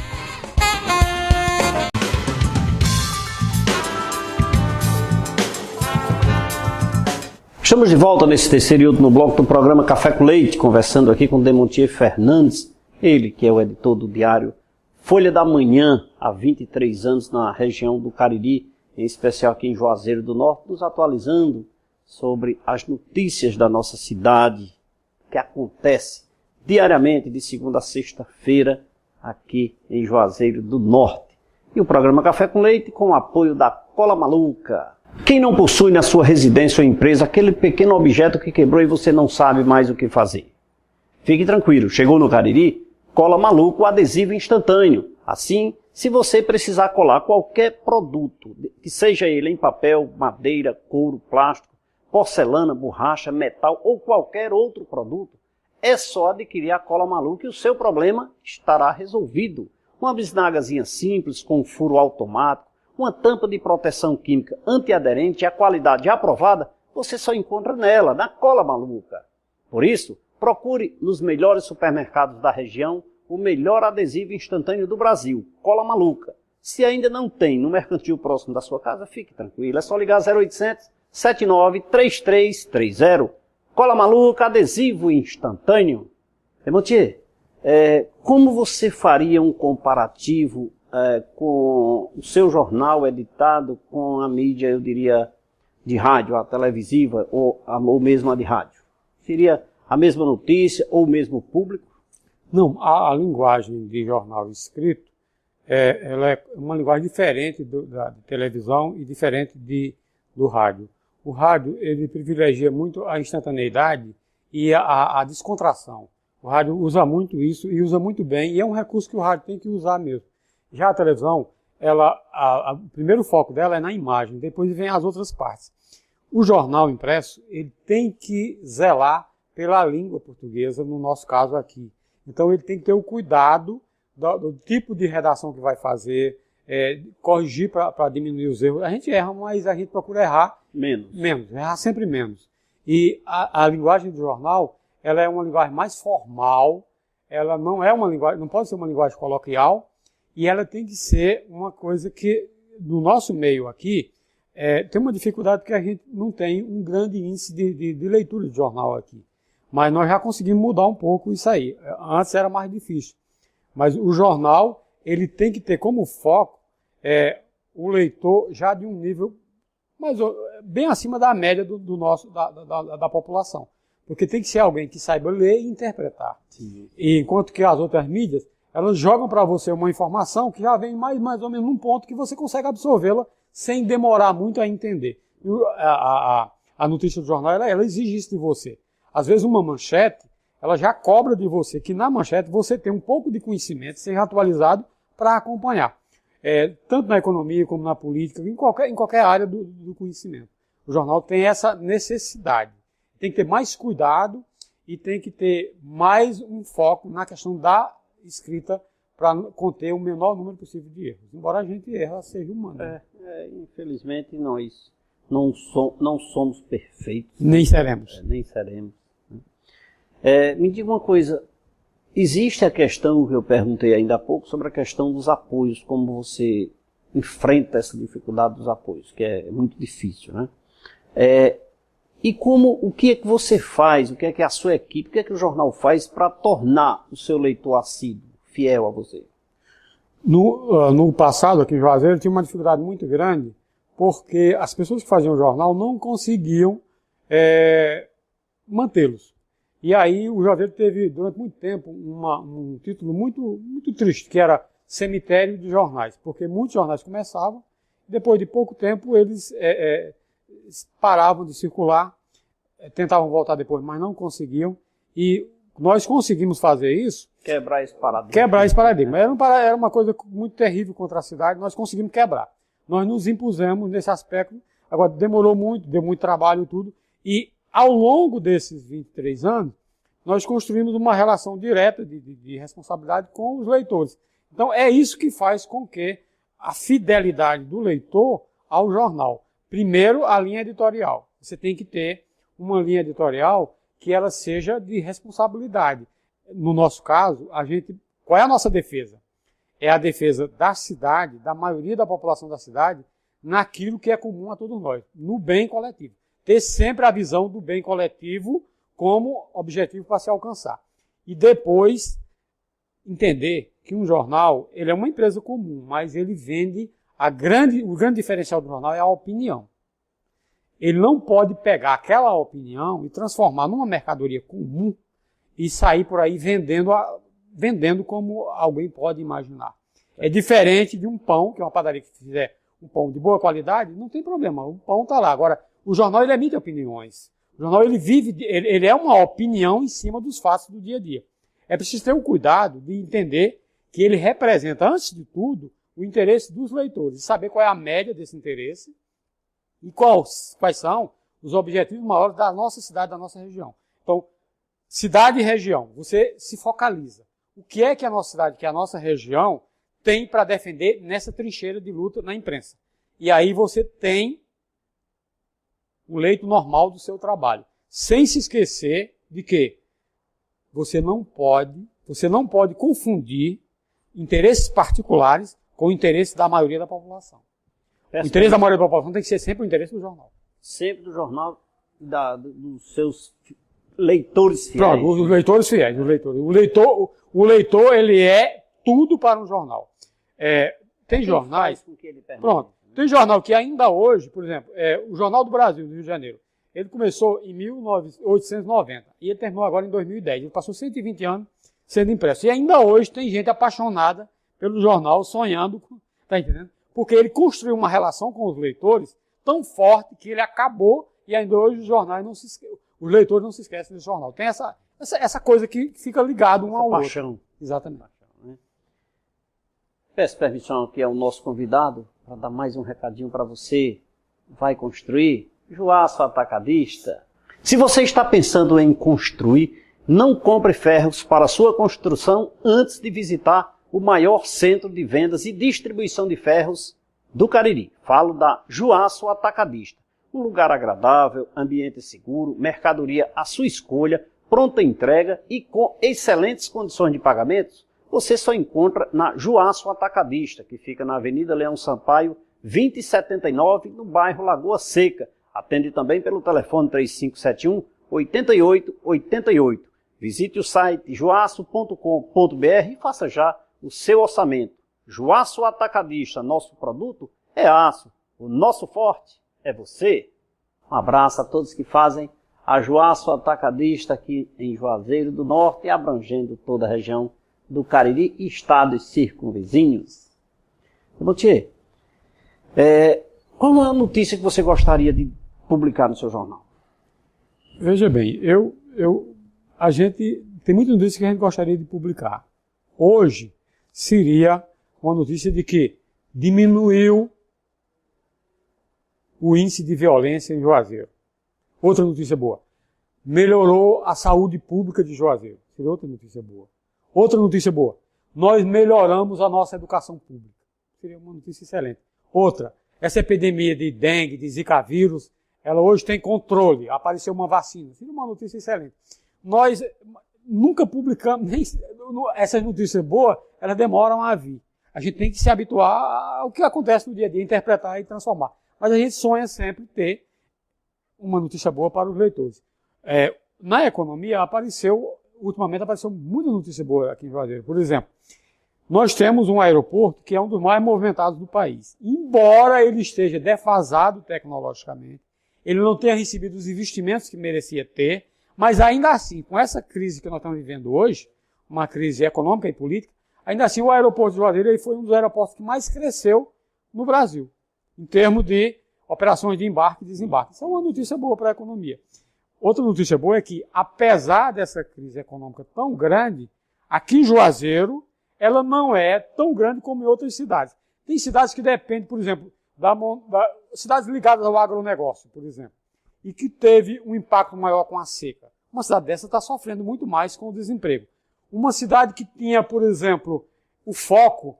Estamos de volta nesse terceiro e último bloco do programa Café com Leite, conversando aqui com Demontier Fernandes, ele que é o editor do diário Folha da Manhã, há 23 anos na região do Cariri, em especial aqui em Juazeiro do Norte, nos atualizando sobre as notícias da nossa cidade, que acontece diariamente de segunda a sexta-feira aqui em Juazeiro do Norte. E o programa Café com Leite com o apoio da Cola Maluca. Quem não possui na sua residência ou empresa aquele pequeno objeto que quebrou e você não sabe mais o que fazer? Fique tranquilo, chegou no Cariri, Cola Maluca, o adesivo instantâneo. Assim, se você precisar colar qualquer produto, que seja ele em papel, madeira, couro, plástico, porcelana, borracha, metal ou qualquer outro produto, é só adquirir a Cola Maluca e o seu problema estará resolvido. Uma bisnagazinha simples com um furo automático, uma tampa de proteção química antiaderente e a qualidade aprovada, você só encontra nela, na Cola Maluca. Por isso, procure nos melhores supermercados da região o melhor adesivo instantâneo do Brasil, Cola Maluca. Se ainda não tem no mercantil próximo da sua casa, fique tranquilo, é só ligar 0800 79 3330. Cola Maluca, adesivo instantâneo. Demontier, como você faria um comparativo com o seu jornal editado com a mídia, eu diria, de rádio, a televisiva ou mesmo a de rádio? Seria a mesma notícia ou o mesmo público? Não, a linguagem de jornal escrito, ela é uma linguagem diferente da televisão e diferente do rádio. O rádio, ele privilegia muito a instantaneidade e a descontração. O rádio usa muito isso e usa muito bem, e é um recurso que o rádio tem que usar mesmo. Já a televisão, o primeiro foco dela é na imagem, depois vem as outras partes. O jornal impresso, ele tem que zelar pela língua portuguesa, no nosso caso aqui. Então ele tem que ter o cuidado do tipo de redação que vai fazer, corrigir para diminuir os erros. A gente erra, mas a gente procura errar menos, errar sempre menos. E a linguagem do jornal, ela é uma linguagem mais formal, ela não é uma linguagem, não pode ser uma linguagem coloquial, e ela tem que ser uma coisa que, no nosso meio aqui, tem uma dificuldade que a gente não tem um grande índice de leitura de jornal aqui. Mas nós já conseguimos mudar um pouco isso aí. Antes era mais difícil. Mas o jornal, ele tem que ter como foco o leitor já de um nível bem acima da média da população. Porque tem que ser alguém que saiba ler e interpretar. Sim. E enquanto que as outras mídias, elas jogam para você uma informação que já vem mais ou menos num ponto que você consegue absorvê-la sem demorar muito a entender. A notícia do jornal, ela exige isso de você. Às vezes uma manchete, ela já cobra de você que na manchete você tem um pouco de conhecimento, seja atualizado para acompanhar. Tanto na economia como na política, em qualquer área do conhecimento. O jornal tem essa necessidade. Tem que ter mais cuidado e tem que ter mais um foco na questão da escrita para conter o menor número possível de erros. Embora a gente erra, seja humano. Infelizmente, nós não somos perfeitos. Nem seremos. Nem seremos. Me diga uma coisa, existe a questão que eu perguntei ainda há pouco sobre a questão dos apoios, como você enfrenta essa dificuldade dos apoios, que é muito difícil, né? E o que é que você faz, o que é que a sua equipe, o que é que o jornal faz para tornar o seu leitor assíduo, fiel a você? No passado, aqui em Juazeiro, tinha uma dificuldade muito grande, porque as pessoas que faziam o jornal não conseguiam mantê-los. E aí o Juazeiro teve, durante muito tempo, um título muito, muito triste, que era Cemitério de Jornais, porque muitos jornais começavam, e depois de pouco tempo eles paravam de circular, tentavam voltar depois, mas não conseguiam, e nós conseguimos fazer isso. Quebrar esse paradigma. Quebrar esse paradigma. Era uma coisa muito terrível contra a cidade, nós conseguimos quebrar. Nós nos impusemos nesse aspecto, agora demorou muito, deu muito trabalho e tudo, e ao longo desses 23 anos, nós construímos uma relação direta de responsabilidade com os leitores. Então, é isso que faz com que a fidelidade do leitor ao jornal. Primeiro, a linha editorial. Você tem que ter uma linha editorial que ela seja de responsabilidade. No nosso caso, qual é a nossa defesa? É a defesa da cidade, da maioria da população da cidade, naquilo que é comum a todos nós, no bem coletivo. Ter sempre a visão do bem coletivo como objetivo para se alcançar. E depois entender que um jornal, ele é uma empresa comum, mas ele vende, o grande diferencial do jornal é a opinião. Ele não pode pegar aquela opinião e transformar numa mercadoria comum e sair por aí vendendo como alguém pode imaginar. É diferente de um pão, que é uma padaria que fizer um pão de boa qualidade, não tem problema, o pão está lá. Agora, o jornal ele emite opiniões. O jornal ele é uma opinião em cima dos fatos do dia a dia. É preciso ter o cuidado de entender que ele representa, antes de tudo, o interesse dos leitores, saber qual é a média desse interesse e quais são os objetivos maiores da nossa cidade, da nossa região. Então, cidade e região, você se focaliza. O que é que a nossa cidade, que a nossa região tem para defender nessa trincheira de luta na imprensa? E aí você tem o leito normal do seu trabalho, sem se esquecer de que você não pode confundir interesses particulares com o interesse da maioria da população. O interesse da maioria da população tem que ser sempre o interesse do jornal. Sempre do jornal, dos seus leitores fiéis. Pronto, os leitores fiéis. O leitor, ele é tudo para um jornal. Tem jornais... Pronto. Tem jornal que ainda hoje, por exemplo, o Jornal do Brasil, do Rio de Janeiro, ele começou em 1890 e ele terminou agora em 2010. Ele passou 120 anos sendo impresso. E ainda hoje tem gente apaixonada pelo jornal, sonhando, tá entendendo? Porque ele construiu uma relação com os leitores tão forte que ele acabou e ainda hoje os jornais os leitores não se esquecem desse jornal. Tem essa coisa que fica ligado um ao outro. Paixão. Exatamente. Peço permissão aqui ao nosso convidado para dar mais um recadinho para você. Vai construir? Juaço Atacadista. Se você está pensando em construir, não compre ferros para sua construção antes de visitar o maior centro de vendas e distribuição de ferros do Cariri. Falo da Juaço Atacadista. Um lugar agradável, ambiente seguro, mercadoria à sua escolha, pronta entrega e com excelentes condições de pagamentos, você só encontra na Juaço Atacadista, que fica na Avenida Leão Sampaio, 2079, no bairro Lagoa Seca. Atende também pelo telefone 3571-8888. Visite o site juaço.com.br e faça já o seu orçamento. Juaço Atacadista, nosso produto é aço, o nosso forte é você. Um abraço a todos que fazem a Juaço Atacadista aqui em Juazeiro do Norte, abrangendo toda a região do Cariri e estados circunvizinhos. Demontier, qual é a notícia que você gostaria de publicar no seu jornal? Veja bem, a gente tem muitas notícias que a gente gostaria de publicar. Hoje seria uma notícia de que diminuiu o índice de violência em Juazeiro. Outra notícia boa. Melhorou a saúde pública de Juazeiro. Seria outra notícia boa. Outra notícia boa. Nós melhoramos a nossa educação pública. Seria uma notícia excelente. Outra. Essa epidemia de dengue, de zika vírus, ela hoje tem controle. Apareceu uma vacina. Seria uma notícia excelente. Nós nunca publicamos, nem essas notícias boas, elas demoram a vir. A gente tem que se habituar ao que acontece no dia a dia, interpretar e transformar. Mas a gente sonha sempre ter uma notícia boa para os leitores. Na economia, ultimamente apareceu muita notícia boa aqui em Juazeiro. Por exemplo, nós temos um aeroporto que é um dos mais movimentados do país. Embora ele esteja defasado tecnologicamente, ele não tenha recebido os investimentos que merecia ter, mas ainda assim, com essa crise que nós estamos vivendo hoje, uma crise econômica e política, ainda assim o aeroporto de Juazeiro ele foi um dos aeroportos que mais cresceu no Brasil, em termos de operações de embarque e desembarque. Isso é uma notícia boa para a economia. Outra notícia boa é que, apesar dessa crise econômica tão grande, aqui em Juazeiro, ela não é tão grande como em outras cidades. Tem cidades que dependem, por exemplo, cidades ligadas ao agronegócio, por exemplo, e que teve um impacto maior com a seca. Uma cidade dessa está sofrendo muito mais com o desemprego. Uma cidade que tinha, por exemplo, o foco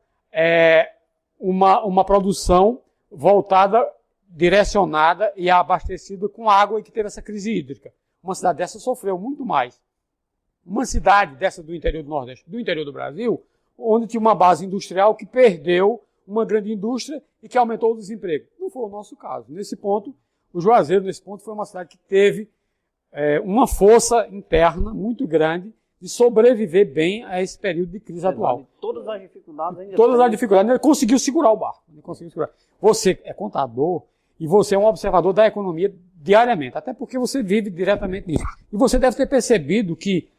uma produção voltada, direcionada e abastecida com água e que teve essa crise hídrica. Uma cidade dessa sofreu muito mais. Uma cidade dessa do interior do Nordeste, do interior do Brasil, onde tinha uma base industrial que perdeu uma grande indústria e que aumentou o desemprego. Não foi o nosso caso. Nesse ponto, o Juazeiro, foi uma cidade que teve uma força interna muito grande de sobreviver bem a esse período de crise atual. Todas as dificuldades ainda. Todas as dificuldades, ele conseguiu segurar o barco. Você é contador e você é um observador da economia diariamente, até porque você vive diretamente nisso. E você deve ter percebido que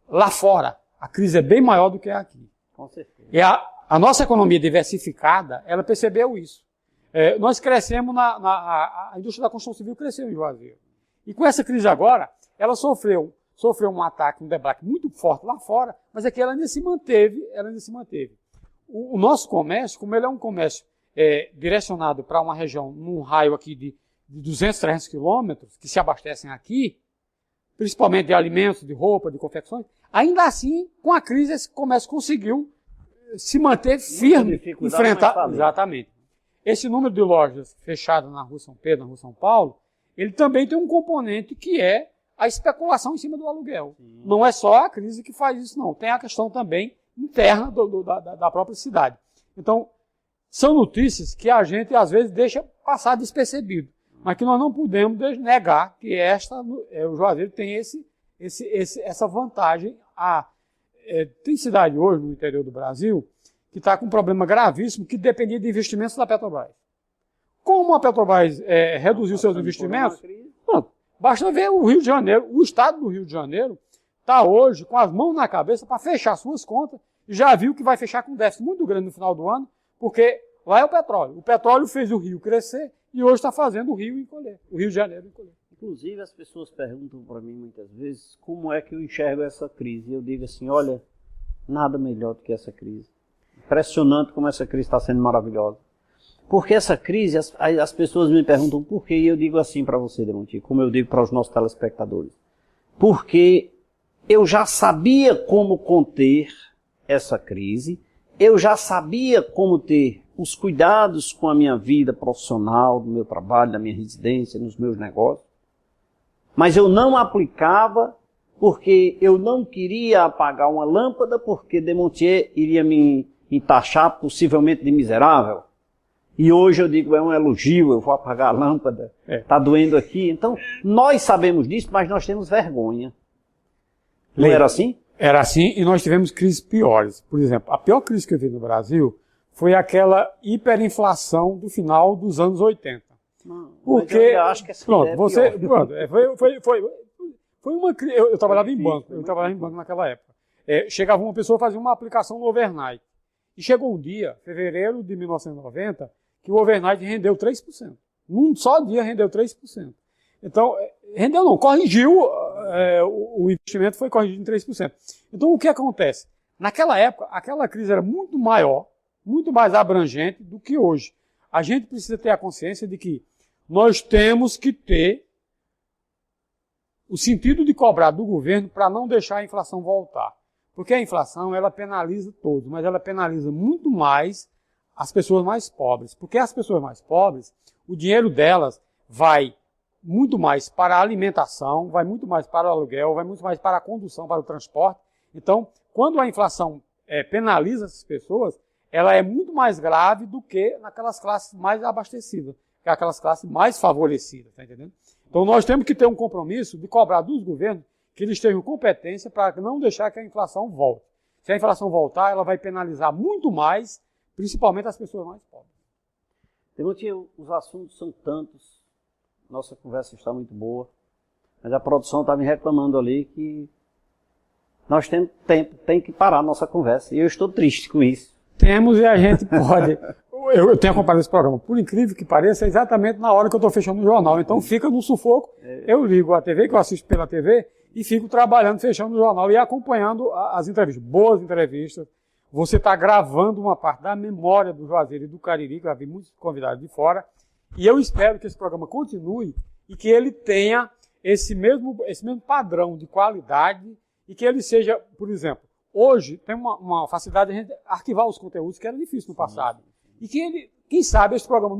lá fora a crise é bem maior do que aqui. Com certeza. E a nossa economia diversificada, ela percebeu isso. Nós crescemos, a indústria da construção civil cresceu em Juazeiro. E com essa crise agora, ela sofreu um ataque, um debate muito forte lá fora, mas aqui ela ainda se manteve. O nosso comércio, como ele é um comércio direcionado para uma região, num raio aqui de 200, 300 quilômetros, que se abastecem aqui, principalmente de alimentos, de roupa, de confecções, ainda assim, com a crise, esse comércio conseguiu se manter firme, enfrentar. Exatamente. Esse número de lojas fechadas na Rua São Pedro, na Rua São Paulo, ele também tem um componente que é a especulação em cima do aluguel. Sim. Não é só a crise que faz isso, não. Tem a questão também interna da própria cidade. Então, são notícias que a gente, às vezes, deixa passar despercebido, mas que nós não podemos negar que o Juazeiro tem essa vantagem. Tem cidade hoje, no interior do Brasil, que está com um problema gravíssimo, que dependia de investimentos da Petrobras. Como a Petrobras reduziu seus investimentos, basta ver o Rio de Janeiro, o estado do Rio de Janeiro está hoje com as mãos na cabeça para fechar suas contas e já viu que vai fechar com um déficit muito grande no final do ano, porque lá é o petróleo. O petróleo fez o Rio crescer e hoje está fazendo o Rio encolher, o Rio de Janeiro encolher. Inclusive, as pessoas perguntam para mim muitas vezes como é que eu enxergo essa crise. E eu digo assim, olha, nada melhor do que essa crise. Impressionante como essa crise está sendo maravilhosa. Porque essa crise, as pessoas me perguntam por quê, e eu digo assim para você, Demonti, como eu digo para os nossos telespectadores. Porque eu já sabia como conter essa crise, eu já sabia como ter os cuidados com a minha vida profissional, do meu trabalho, da minha residência, nos meus negócios, mas eu não aplicava porque eu não queria apagar uma lâmpada, porque Demontier iria me taxar possivelmente de miserável. E hoje eu digo, é um elogio, eu vou apagar a lâmpada, está doendo aqui. Então, nós sabemos disso, mas nós temos vergonha. Não era assim? Era assim, e nós tivemos crises piores. Por exemplo, a pior crise que eu vi no Brasil foi aquela hiperinflação do final dos anos 80. Não, porque, eu acho que essa pronto, ideia você, é pior. pronto, foi uma crise. Eu trabalhava em banco, naquela época. Chegava uma pessoa, fazia uma aplicação no overnight. E chegou um dia, fevereiro de 1990, que o overnight rendeu 3%. Num só dia rendeu 3%. Então, rendeu não, corrigiu, o investimento foi corrigido em 3%. Então, o que acontece? Naquela época, aquela crise era muito maior, muito mais abrangente do que hoje. A gente precisa ter a consciência de que nós temos que ter o sentido de cobrar do governo para não deixar a inflação voltar. Porque a inflação, ela penaliza todos, mas ela penaliza muito mais as pessoas mais pobres. Porque as pessoas mais pobres, o dinheiro delas vai muito mais para a alimentação, vai muito mais para o aluguel, vai muito mais para a condução, para o transporte. Então, quando a inflação penaliza essas pessoas, ela é muito mais grave do que naquelas classes mais abastecidas, que é aquelas classes mais favorecidas, tá entendendo? Então, nós temos que ter um compromisso de cobrar dos governos que eles tenham competência para não deixar que a inflação volte. Se a inflação voltar, ela vai penalizar muito mais, principalmente as pessoas mais pobres. Demontier, os assuntos são tantos, nossa conversa está muito boa, mas a produção está me reclamando ali que nós temos tempo, tem que parar a nossa conversa, e eu estou triste com isso. Temos, e a gente pode... Eu tenho acompanhado esse programa, por incrível que pareça, é exatamente na hora que eu estou fechando o jornal. Então fica no sufoco, eu ligo a TV, que eu assisto pela TV, e fico trabalhando, fechando o jornal e acompanhando as entrevistas. Boas entrevistas. Você está gravando uma parte da memória do Juazeiro e do Cariri, que eu já vi muitos convidados de fora, e eu espero que esse programa continue e que ele tenha esse mesmo padrão de qualidade e que ele seja, por exemplo, hoje tem uma facilidade de a gente arquivar os conteúdos que era difícil no passado. E que ele, quem sabe, esse programa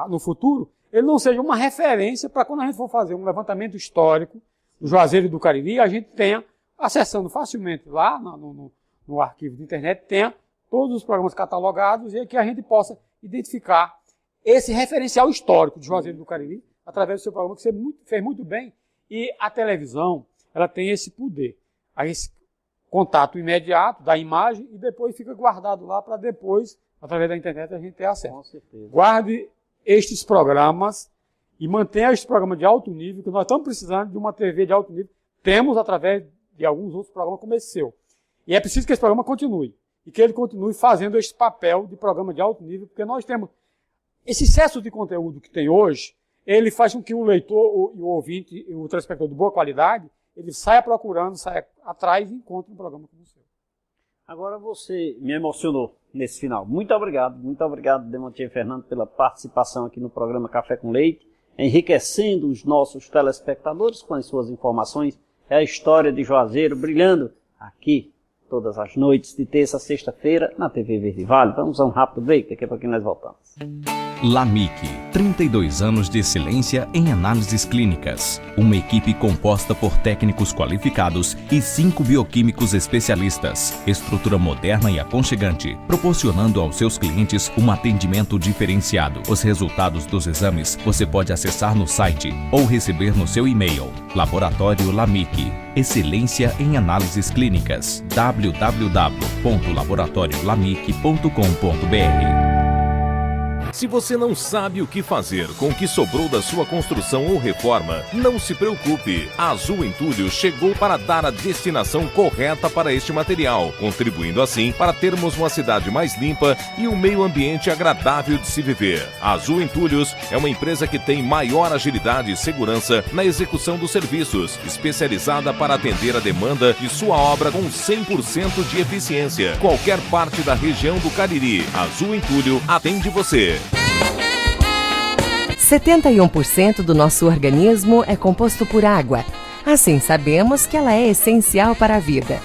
no futuro, ele não seja uma referência para quando a gente for fazer um levantamento histórico do Juazeiro e do Cariri, a gente tenha, acessando facilmente lá no arquivo de internet, tenha todos os programas catalogados e que a gente possa identificar esse referencial histórico de Juazeiro e do Cariri através do seu programa, que você fez muito bem. E a televisão, ela tem esse poder, esse contato imediato da imagem e depois fica guardado lá para depois, através da internet, a gente ter acesso. Com certeza. Guarde estes programas e mantenha este programa de alto nível, que nós estamos precisando de uma TV de alto nível. Temos através de alguns outros programas como esse seu. E é preciso que esse programa continue. E que ele continue fazendo esse papel de programa de alto nível, porque nós temos esse excesso de conteúdo que tem hoje, ele faz com que o leitor, o ouvinte, o telespectador de boa qualidade, ele saia procurando, saia atrás e encontre um programa como o seu. Agora você me emocionou nesse final. Muito obrigado, Demontier Fernando, pela participação aqui no programa Café com Leite, enriquecendo os nossos telespectadores com as suas informações. É a história de Juazeiro brilhando aqui todas as noites, de terça a sexta-feira, na TV Verde Vale. Vamos a um rápido break, daqui a pouquinho nós voltamos. LAMIC, 32 anos de excelência em análises clínicas. Uma equipe composta por técnicos qualificados e 5 bioquímicos especialistas. Estrutura moderna e aconchegante, proporcionando aos seus clientes um atendimento diferenciado. Os resultados dos exames você pode acessar no site ou receber no seu e-mail. Laboratório LAMIC, excelência em análises clínicas. www.laboratoriolamic.com.br. Se você não sabe o que fazer com o que sobrou da sua construção ou reforma, não se preocupe. A Azul Entulhos chegou para dar a destinação correta para este material, contribuindo assim para termos uma cidade mais limpa e um meio ambiente agradável de se viver. A Azul Entulhos é uma empresa que tem maior agilidade e segurança na execução dos serviços, especializada para atender a demanda de sua obra com 100% de eficiência. Qualquer parte da região do Cariri, a Azul Entulho atende você. 71% do nosso organismo é composto por água. Assim, sabemos que ela é essencial para a vida.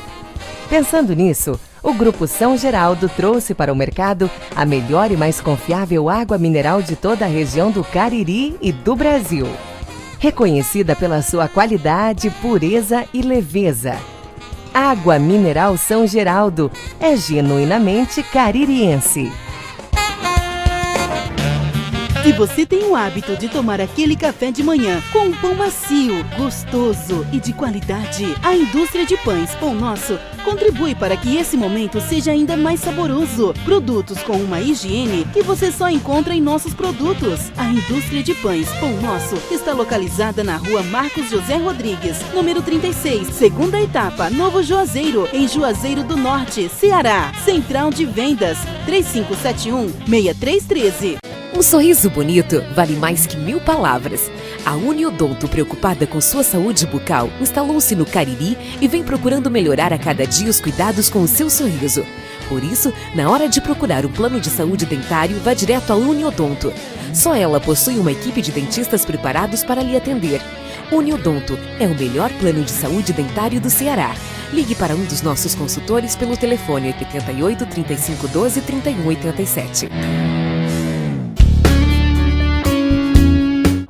Pensando nisso, o Grupo São Geraldo trouxe para o mercado a melhor e mais confiável água mineral de toda a região do Cariri e do Brasil. Reconhecida pela sua qualidade, pureza e leveza. Água Mineral São Geraldo é genuinamente caririense. Se você tem o hábito de tomar aquele café de manhã com um pão macio, gostoso e de qualidade, a indústria de pães Pão Nosso contribui para que esse momento seja ainda mais saboroso. Produtos com uma higiene que você só encontra em nossos produtos. A indústria de pães Pão Nosso está localizada na rua Marcos José Rodrigues, número 36, segunda etapa, Novo Juazeiro, em Juazeiro do Norte, Ceará. Central de Vendas, 3571-6313. Um sorriso bonito vale mais que 1000 palavras. A Uniodonto, preocupada com sua saúde bucal, instalou-se no Cariri e vem procurando melhorar a cada dia os cuidados com o seu sorriso. Por isso, na hora de procurar um plano de saúde dentário, vá direto à Uniodonto. Só ela possui uma equipe de dentistas preparados para lhe atender. Uniodonto é o melhor plano de saúde dentário do Ceará. Ligue para um dos nossos consultores pelo telefone 88 35 12 31 87.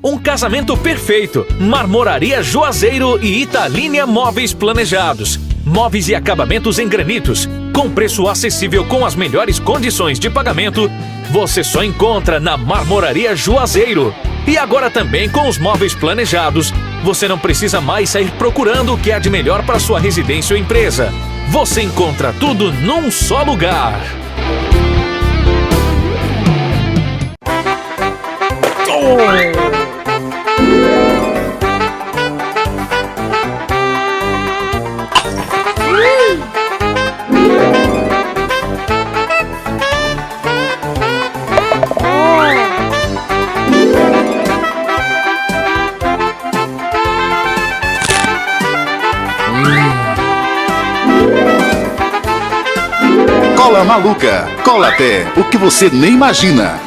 Um casamento perfeito. Marmoraria Juazeiro e Italínia Móveis Planejados. Móveis e acabamentos em granitos, com preço acessível com as melhores condições de pagamento, você só encontra na Marmoraria Juazeiro. E agora também com os móveis planejados, você não precisa mais sair procurando o que há de melhor para sua residência ou empresa. Você encontra tudo num só lugar. Cola Maluca, cola até o que você nem imagina.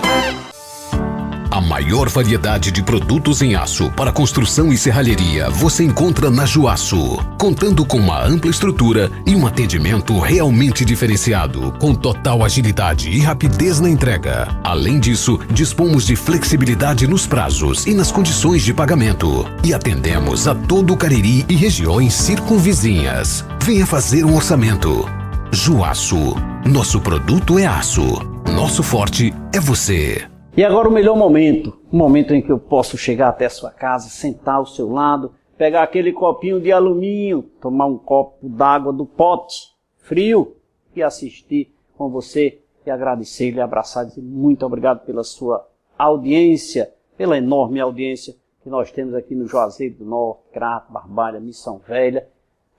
A maior variedade de produtos em aço para construção e serralheria você encontra na Juaço, contando com uma ampla estrutura e um atendimento realmente diferenciado, com total agilidade e rapidez na entrega. Além disso, dispomos de flexibilidade nos prazos e nas condições de pagamento. E atendemos a todo o Cariri e regiões circunvizinhas. Venha fazer um orçamento. Juaço, nosso produto é aço, nosso forte é você. E agora o melhor momento, o momento em que eu posso chegar até a sua casa, sentar ao seu lado, pegar aquele copinho de alumínio, tomar um copo d'água do pote frio e assistir com você e agradecer, lhe abraçar, dizer muito obrigado pela sua audiência, pela enorme audiência que nós temos aqui no Juazeiro do Norte, Crato, Barbalha, Missão Velha,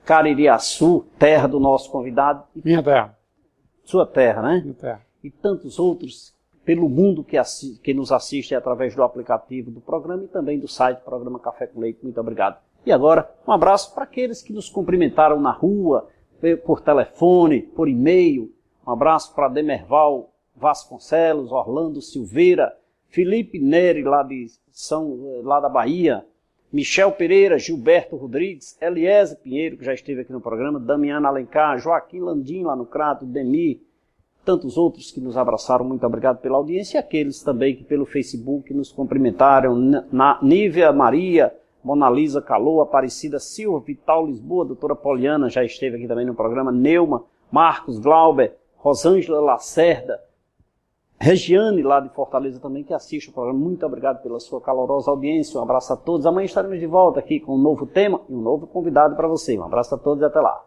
Caririaçu, terra do nosso convidado. Minha terra. Sua terra, né? Minha terra. E tantos outros pelo mundo que nos assiste através do aplicativo do programa e também do site Programa Café com Leite. Muito obrigado. E agora, um abraço para aqueles que nos cumprimentaram na rua, por telefone, por e-mail. Um abraço para Demerval Vasconcelos, Orlando Silveira, Felipe Neri, lá da Bahia, Michel Pereira, Gilberto Rodrigues, Eliezer Pinheiro, que já esteve aqui no programa, Damiana Alencar, Joaquim Landim, lá no Crato, Demi, tantos outros que nos abraçaram, muito obrigado pela audiência, e aqueles também que pelo Facebook nos cumprimentaram, Nívia Maria, Monalisa Calô, Aparecida Silva, Vital Lisboa, doutora Poliana, já esteve aqui também no programa, Neuma, Marcos Glauber, Rosângela Lacerda, Regiane, lá de Fortaleza também, que assiste o programa, muito obrigado pela sua calorosa audiência, um abraço a todos, amanhã estaremos de volta aqui com um novo tema e um novo convidado para você, um abraço a todos e até lá.